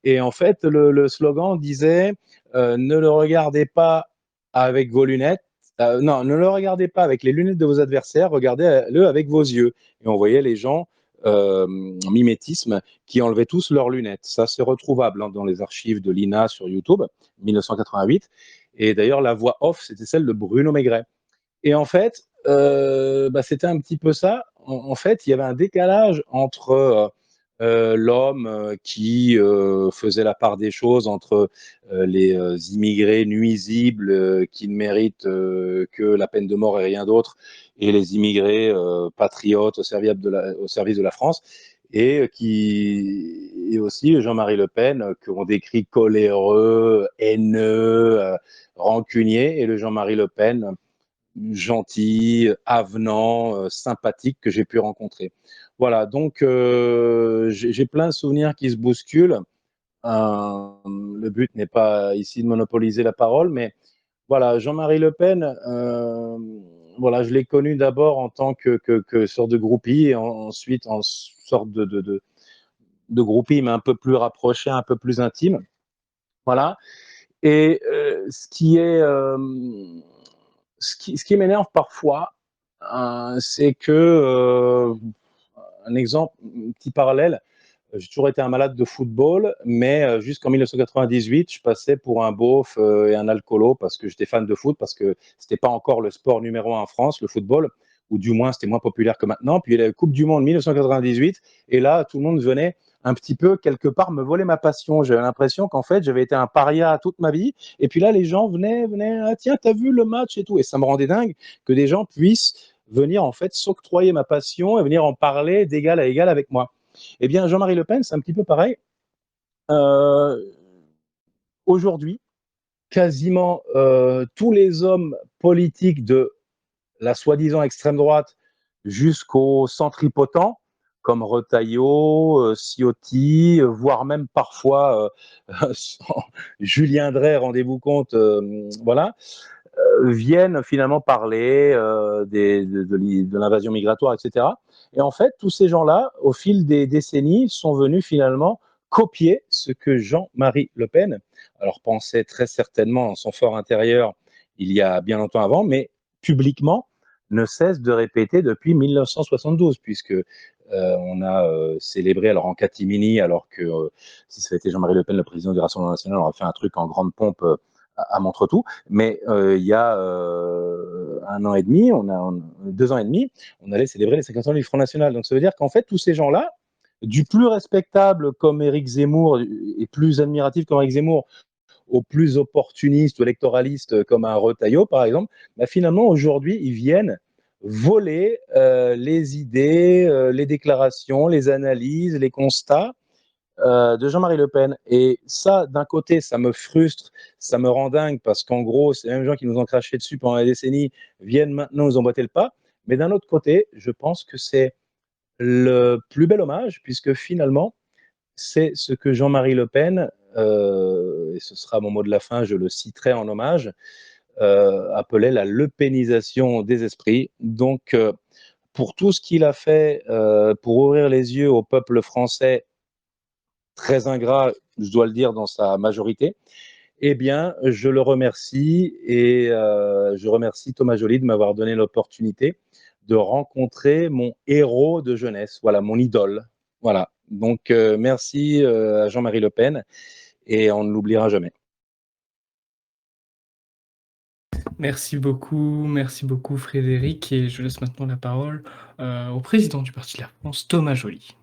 et en fait, le slogan disait ne le regardez pas avec vos lunettes. Non, ne le regardez pas avec les lunettes de vos adversaires, regardez-le avec vos yeux. Et on voyait les gens en mimétisme qui enlevaient tous leurs lunettes. Ça, c'est retrouvable hein, dans les archives de l'INA sur YouTube, 1988. Et d'ailleurs, la voix off, c'était celle de Bruno Maigret. Et en fait, c'était un petit peu ça. En fait, il y avait un décalage entre l'homme qui faisait la part des choses entre les immigrés nuisibles qui ne méritent que la peine de mort et rien d'autre, et les immigrés patriotes au service de la France, et aussi Jean-Marie Le Pen, qu'on décrit coléreux, haineux, rancunier, et le Jean-Marie Le Pen gentil, avenant, sympathique que j'ai pu rencontrer. Voilà, donc j'ai plein de souvenirs qui se bousculent. Le but n'est pas ici de monopoliser la parole, mais voilà, Jean-Marie Le Pen, voilà, je l'ai connu d'abord en tant que sorte de groupie, et ensuite en sorte de groupie, mais un peu plus rapproché, un peu plus intime. Voilà. Et ce qui m'énerve parfois, c'est que, un exemple, un petit parallèle, j'ai toujours été un malade de football, mais jusqu'en 1998, je passais pour un beauf et un alcoolo parce que j'étais fan de foot, parce que c'était pas encore le sport numéro 1 en France, le football, ou du moins c'était moins populaire que maintenant. Puis il y a la Coupe du Monde 1998, et là, tout le monde venait un petit peu, quelque part, me voler ma passion. J'avais l'impression qu'en fait, j'avais été un paria toute ma vie. Et puis là, les gens venaient, ah, tiens, t'as vu le match et tout. Et ça me rendait dingue que des gens puissent venir, en fait, s'octroyer ma passion et venir en parler d'égal à égal avec moi. Eh bien, Jean-Marie Le Pen, c'est un petit peu pareil. Aujourd'hui, quasiment tous les hommes politiques de la soi-disant extrême droite jusqu'aux centripotents, comme Retailleau, Ciotti, voire même parfois Julien Drey, rendez-vous compte, voilà, viennent finalement parler de l'invasion migratoire, etc. Et en fait, tous ces gens-là, au fil des décennies, sont venus finalement copier ce que Jean-Marie Le Pen, alors pensait très certainement en son fort intérieur il y a bien longtemps avant, mais publiquement ne cesse de répéter depuis 1972, puisque on a célébré, alors en catimini, alors que si ça avait été Jean-Marie Le Pen, le président du Rassemblement national, on aurait fait un truc en grande pompe à Montretout, mais il y a 1 an et demi, 2 ans et demi, on allait célébrer les 50 ans du Front National. Donc ça veut dire qu'en fait, tous ces gens-là, du plus respectable comme Éric Zemmour, et plus admiratif comme Éric Zemmour, au plus opportuniste ou électoraliste comme un Retailleau, par exemple, bah, finalement, aujourd'hui, ils viennent voler les idées, les déclarations, les analyses, les constats de Jean-Marie Le Pen. Et ça, d'un côté, ça me frustre, ça me rend dingue, parce qu'en gros, ces mêmes gens qui nous ont craché dessus pendant des décennies viennent maintenant nous emboîter le pas. Mais d'un autre côté, je pense que c'est le plus bel hommage, puisque finalement, c'est ce que Jean-Marie Le Pen, et ce sera mon mot de la fin, je le citerai en hommage, appelait la lepénisation des esprits. Donc, pour tout ce qu'il a fait pour ouvrir les yeux au peuple français, très ingrat, je dois le dire, dans sa majorité, eh bien, je le remercie et je remercie Thomas Joly de m'avoir donné l'opportunité de rencontrer mon héros de jeunesse, voilà, mon idole. Voilà. Donc, merci à Jean-Marie Le Pen et on ne l'oubliera jamais. Merci beaucoup Frédéric, et je laisse maintenant la parole au président du Parti de la France, Thomas Joly.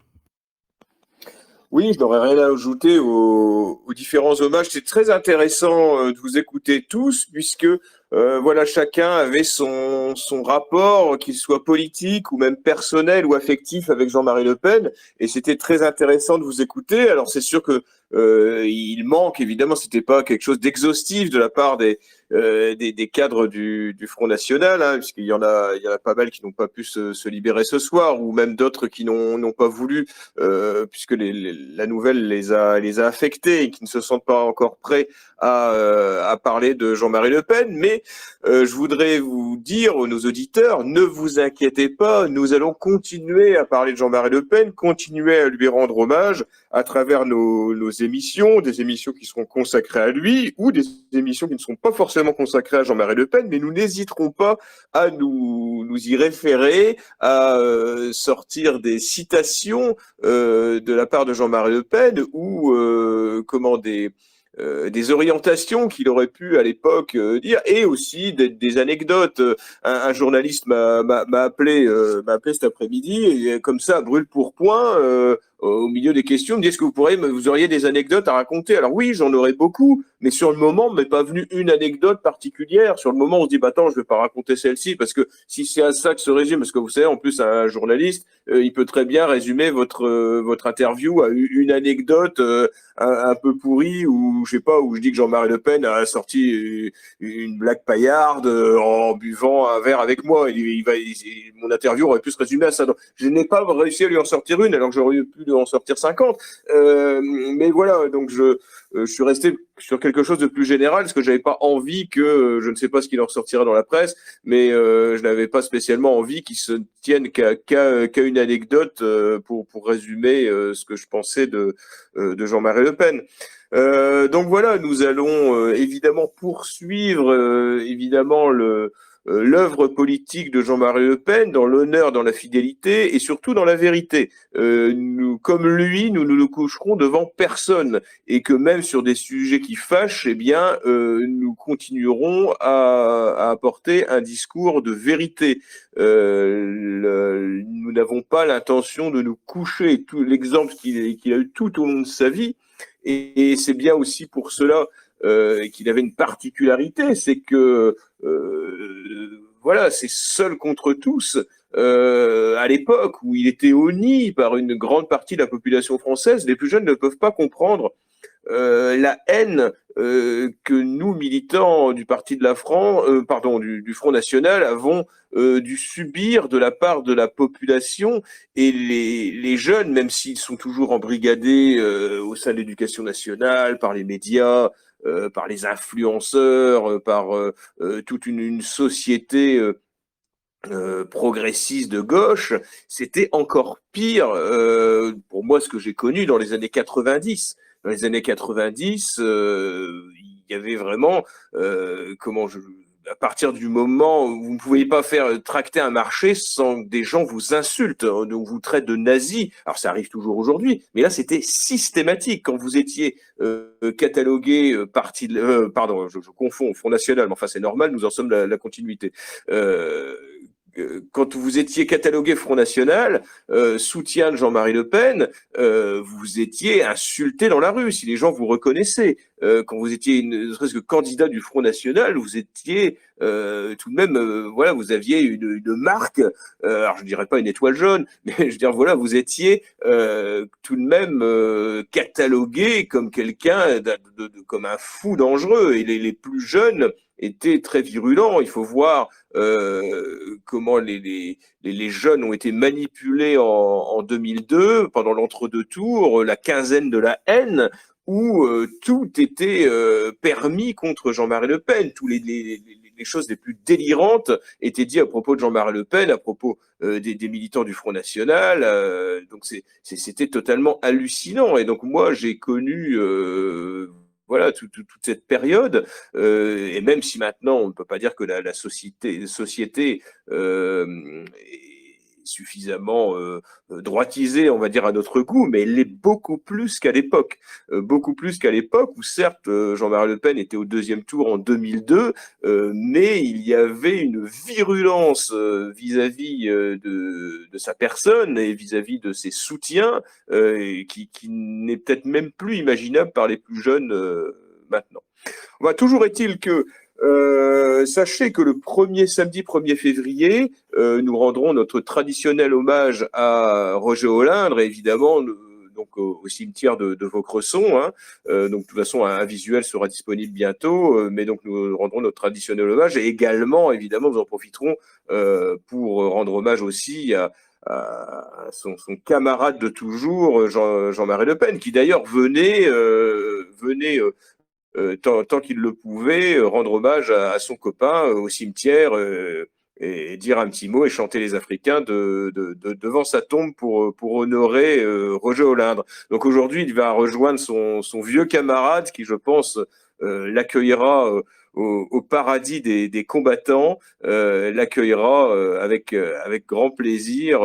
Oui, je n'aurais rien à ajouter aux différents hommages. C'est très intéressant de vous écouter tous, puisque voilà, chacun avait son rapport, qu'il soit politique ou même personnel ou affectif, avec Jean-Marie Le Pen, et c'était très intéressant de vous écouter. Alors c'est sûr que il manque, évidemment, c'était pas quelque chose d'exhaustif de la part des cadres du Front National, hein, puisqu'il y en a pas mal qui n'ont pas pu se libérer ce soir, ou même d'autres qui n'ont pas voulu, puisque la nouvelle les a affectés et qui ne se sentent pas encore prêts à parler de Jean-Marie Le Pen. Mais je voudrais vous dire, nos auditeurs, ne vous inquiétez pas, nous allons continuer à parler de Jean-Marie Le Pen, continuer à lui rendre hommage à travers nos émissions, des émissions qui seront consacrées à lui, ou des émissions qui ne seront pas forcément consacrées à Jean-Marie Le Pen, mais nous n'hésiterons pas à nous y référer, à sortir des citations de la part de Jean-Marie Le Pen, ou des orientations qu'il aurait pu à l'époque dire, et aussi des anecdotes. Un journaliste m'a appelé cet après-midi, et comme ça, brûle pour point, au milieu des questions, me dit: est-ce que vous auriez des anecdotes à raconter? Alors oui, j'en aurais beaucoup, mais sur le moment, m'est pas venue une anecdote particulière. Sur le moment, on se dit: bah attends, je vais pas raconter celle-ci, parce que si c'est à ça que se résume, parce que vous savez, en plus, un journaliste, il peut très bien résumer votre interview à une anecdote un peu pourrie, ou je sais pas, où je dis que Jean-Marie Le Pen a sorti une blague paillarde en buvant un verre avec moi. Mon interview aurait pu se résumer à ça. Donc, je n'ai pas réussi à lui en sortir une, alors que j'aurais pu en sortir 50. Mais voilà, donc je suis resté sur quelque chose de plus général, parce que j'avais pas envie que, je ne sais pas ce qu'il en ressortira dans la presse, mais je n'avais pas spécialement envie qu'il se tienne qu'à une anecdote pour résumer ce que je pensais de Jean-Marie Le Pen. Donc voilà, nous allons évidemment poursuivre évidemment l'œuvre politique de Jean-Marie Le Pen dans l'honneur, dans la fidélité et surtout dans la vérité. Comme lui, nous ne nous coucherons devant personne, et que même sur des sujets qui fâchent, eh bien, nous continuerons à apporter un discours de vérité. Nous n'avons pas l'intention de nous coucher. Tout l'exemple qu'il a eu tout au long de sa vie, et c'est bien aussi pour cela qu'il avait une particularité, c'est que voilà, c'est seul contre tous. À l'époque où il était honni par une grande partie de la population française, les plus jeunes ne peuvent pas comprendre la haine que nous, militants du Parti de la France, du Front National, avons dû subir de la part de la population. Et les jeunes, même s'ils sont toujours embrigadés au sein de l'éducation nationale, par les médias, par les influenceurs, par toute une société progressiste de gauche, c'était encore pire pour moi, ce que j'ai connu dans les années 90. Dans les années 90, il y avait vraiment à partir du moment où vous ne pouviez pas faire tracter un marché sans que des gens vous insultent, donc vous traitent de nazis. Alors ça arrive toujours aujourd'hui, mais là c'était systématique. Quand vous étiez catalogué je confonds, Front National, mais enfin c'est normal, nous en sommes la continuité. Quand vous étiez catalogué Front National, soutien de Jean-Marie Le Pen, vous étiez insulté dans la rue, si les gens vous reconnaissaient. Quand vous étiez ne serait-ce que candidat du Front National, vous étiez tout de même, voilà, vous aviez une marque, alors je dirais pas une étoile jaune, mais je veux dire, voilà, vous étiez tout de même catalogué comme quelqu'un, comme un fou dangereux, et les plus jeunes étaient très virulents. Il faut voir comment les jeunes ont été manipulés en 2002, pendant l'entre-deux tours, la quinzaine de la haine, où tout était permis contre Jean-Marie Le Pen. Tous les les choses les plus délirantes étaient dites à propos de Jean-Marie Le Pen, à propos des militants du Front National. Donc c'était totalement hallucinant. Et donc moi, j'ai connu voilà toute cette période. Et même si maintenant, on ne peut pas dire que la société est suffisamment droitisée, on va dire, à notre goût, mais elle l'est beaucoup plus qu'à l'époque. Beaucoup plus qu'à l'époque où, certes, Jean-Marie Le Pen était au deuxième tour en 2002, mais il y avait une virulence vis-à-vis de sa personne et vis-à-vis de ses soutiens qui n'est peut-être même plus imaginable par les plus jeunes maintenant. Toujours est-il que sachez que le samedi 1er février, nous rendrons notre traditionnel hommage à Roger Olindre, évidemment, donc au cimetière de Vaucresson. Hein. Donc de toute façon, un visuel sera disponible bientôt, mais donc nous rendrons notre traditionnel hommage. Et également, évidemment, nous en profiterons pour rendre hommage aussi à son camarade de toujours, Jean-Marie Le Pen, qui d'ailleurs venait tant qu'il le pouvait, rendre hommage à son copain au cimetière et dire un petit mot et chanter les Africains devant sa tombe pour honorer Roger Olindre. Donc aujourd'hui, il va rejoindre son vieux camarade qui, je pense, l'accueillera au paradis des combattants, l'accueillera avec grand plaisir.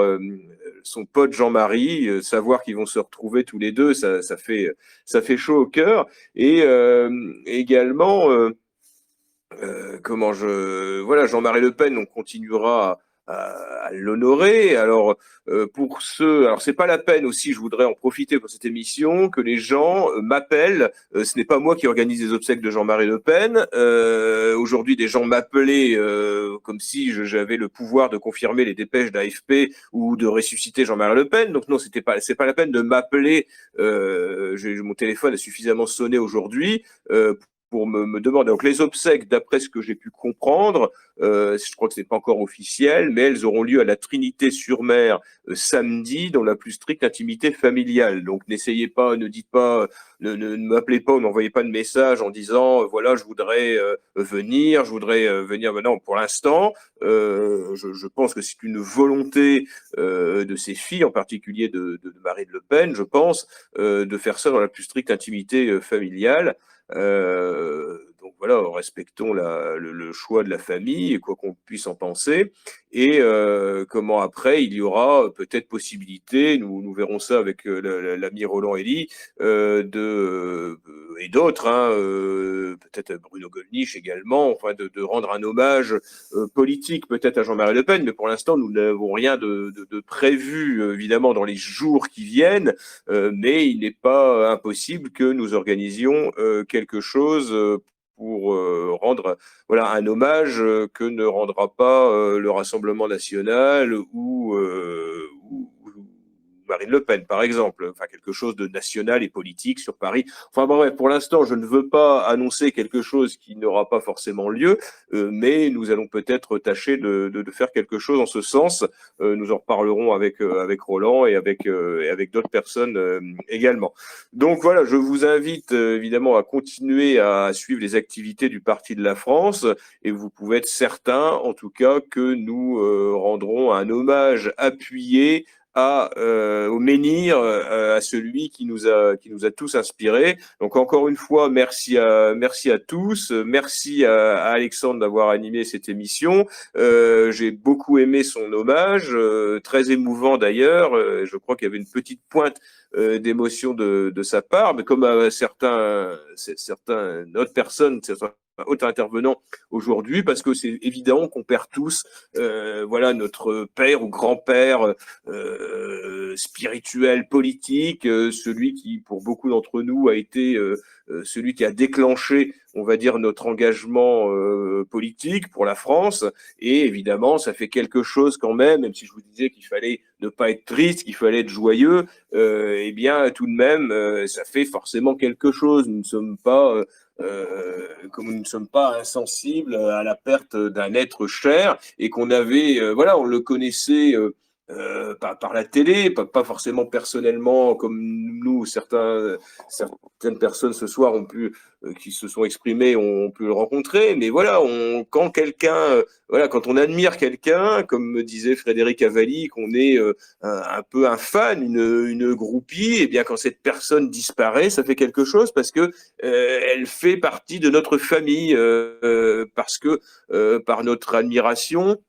Son pote Jean-Marie, savoir qu'ils vont se retrouver tous les deux, ça fait chaud au cœur. Et également, voilà, Jean-Marie Le Pen, on continuera à l'honorer. Alors alors c'est pas la peine aussi, je voudrais en profiter pour cette émission, que les gens m'appellent. Ce n'est pas moi qui organise les obsèques de Jean-Marie Le Pen. Aujourd'hui, des gens m'appelaient comme si j'avais le pouvoir de confirmer les dépêches d'AFP ou de ressusciter Jean-Marie Le Pen. Donc non, c'est pas la peine de m'appeler. Mon téléphone a suffisamment sonné aujourd'hui pour me demander. Donc les obsèques, d'après ce que j'ai pu comprendre, je crois que ce n'est pas encore officiel, mais elles auront lieu à la Trinité-sur-Mer samedi, dans la plus stricte intimité familiale. Donc n'essayez pas, ne dites pas, ne m'appelez pas ou n'envoyez pas de message en disant voilà, je voudrais venir. Non, pour l'instant, je pense que c'est une volonté de ses filles, en particulier de Marine Le Pen, je pense, de faire ça dans la plus stricte intimité familiale. Donc voilà, respectons le choix de la famille, quoi qu'on puisse en penser. Et comment après, il y aura peut-être possibilité, nous verrons ça avec l'ami Roland Elie, et d'autres, hein, peut-être Bruno Gollnisch également, enfin de rendre un hommage politique peut-être à Jean-Marie Le Pen, mais pour l'instant, nous n'avons rien de prévu, évidemment, dans les jours qui viennent, mais il n'est pas impossible que nous organisions quelque chose pour rendre un hommage que ne rendra pas le Rassemblement national ou Marine Le Pen, par exemple. Enfin, quelque chose de national et politique sur Paris. Enfin, bref, pour l'instant, je ne veux pas annoncer quelque chose qui n'aura pas forcément lieu, mais nous allons peut-être tâcher de faire quelque chose en ce sens. Nous en reparlerons avec Roland et avec d'autres personnes également. Donc voilà, je vous invite évidemment à continuer à suivre les activités du Parti de la France, et vous pouvez être certain, en tout cas, que nous rendrons un hommage appuyé au menhir, à celui qui nous a tous inspirés. Donc encore une fois, merci à tous, merci à Alexandre d'avoir animé cette émission. J'ai beaucoup aimé son hommage, très émouvant d'ailleurs. Je crois qu'il y avait une petite pointe d'émotion de sa part, mais comme certaines autres personnes, certains autres intervenants aujourd'hui, parce que c'est évident qu'on perd tous notre père ou grand-père spirituel, politique, celui qui, pour beaucoup d'entre nous, a été celui qui a déclenché, on va dire, notre engagement politique pour la France. Et évidemment, ça fait quelque chose quand même je vous disais qu'il fallait ne pas être triste, qu'il fallait être joyeux, eh bien, tout de même, ça fait forcément quelque chose. Nous ne sommes pas... comme nous ne sommes pas insensibles à la perte d'un être cher, et qu'on avait, on le connaissait par la télé, pas forcément personnellement comme nous, certaines personnes ce soir qui se sont exprimées ont pu le rencontrer, mais voilà, quand quelqu'un, voilà, quand on admire quelqu'un, comme me disait Frédéric Avalli, qu'on est un peu un fan, une groupie, et bien quand cette personne disparaît, ça fait quelque chose parce que elle fait partie de notre famille, parce que par notre admiration,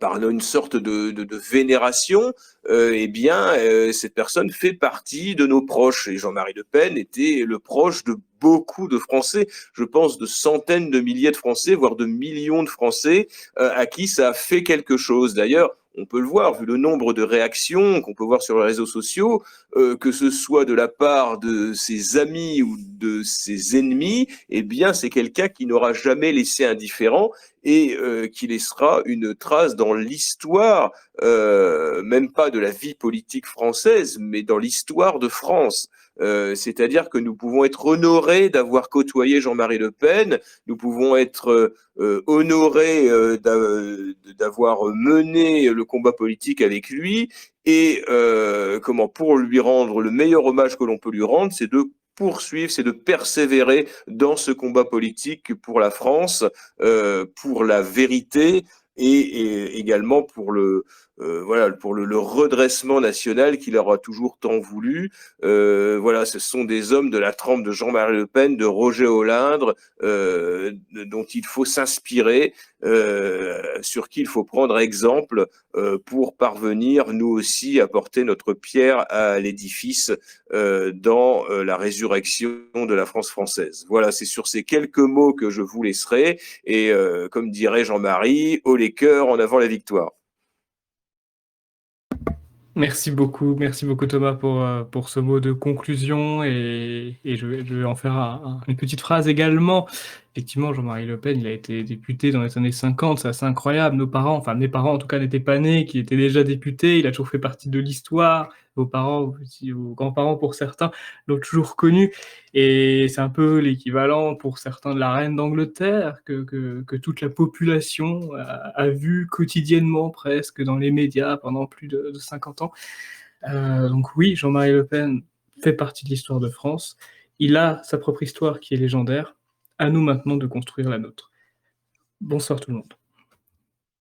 par une sorte de vénération, eh bien, cette personne fait partie de nos proches. Et Jean-Marie Le Pen était le proche de beaucoup de Français, je pense de centaines de milliers de Français, voire de millions de Français, à qui ça a fait quelque chose. D'ailleurs, on peut le voir, vu le nombre de réactions qu'on peut voir sur les réseaux sociaux, que ce soit de la part de ses amis ou de ses ennemis, eh bien, c'est quelqu'un qui n'aura jamais laissé indifférent et qui laissera une trace dans l'histoire, même pas de la vie politique française, mais dans l'histoire de France. C'est-à-dire que nous pouvons être honorés d'avoir côtoyé Jean-Marie Le Pen, nous pouvons être honorés d'avoir mené le combat politique avec lui, et pour lui rendre le meilleur hommage que l'on peut lui rendre, c'est de poursuivre, c'est de persévérer dans ce combat politique pour la France, pour la vérité et également pour le redressement national qu'il aura toujours tant voulu. Voilà, ce sont des hommes de la trempe de Jean-Marie Le Pen, de Roger Olindre, dont il faut s'inspirer, sur qui il faut prendre exemple pour parvenir, nous aussi, à porter notre pierre à l'édifice dans la résurrection de la France française. Voilà, c'est sur ces quelques mots que je vous laisserai. Et comme dirait Jean-Marie, haut les cœurs, en avant la victoire. Merci beaucoup Thomas pour ce mot de conclusion, et je vais en faire une petite phrase également. Effectivement, Jean-Marie Le Pen, il a été député dans les années 50, c'est assez incroyable. Mes parents en tout cas n'étaient pas nés, qui étaient déjà députés, il a toujours fait partie de l'histoire. Vos parents, vos grands-parents pour certains, l'ont toujours connu, et c'est un peu l'équivalent pour certains de la reine d'Angleterre, que toute la population a vu quotidiennement presque dans les médias pendant plus de 50 ans. Donc oui, Jean-Marie Le Pen fait partie de l'histoire de France, il a sa propre histoire qui est légendaire, à nous maintenant de construire la nôtre. Bonsoir tout le monde.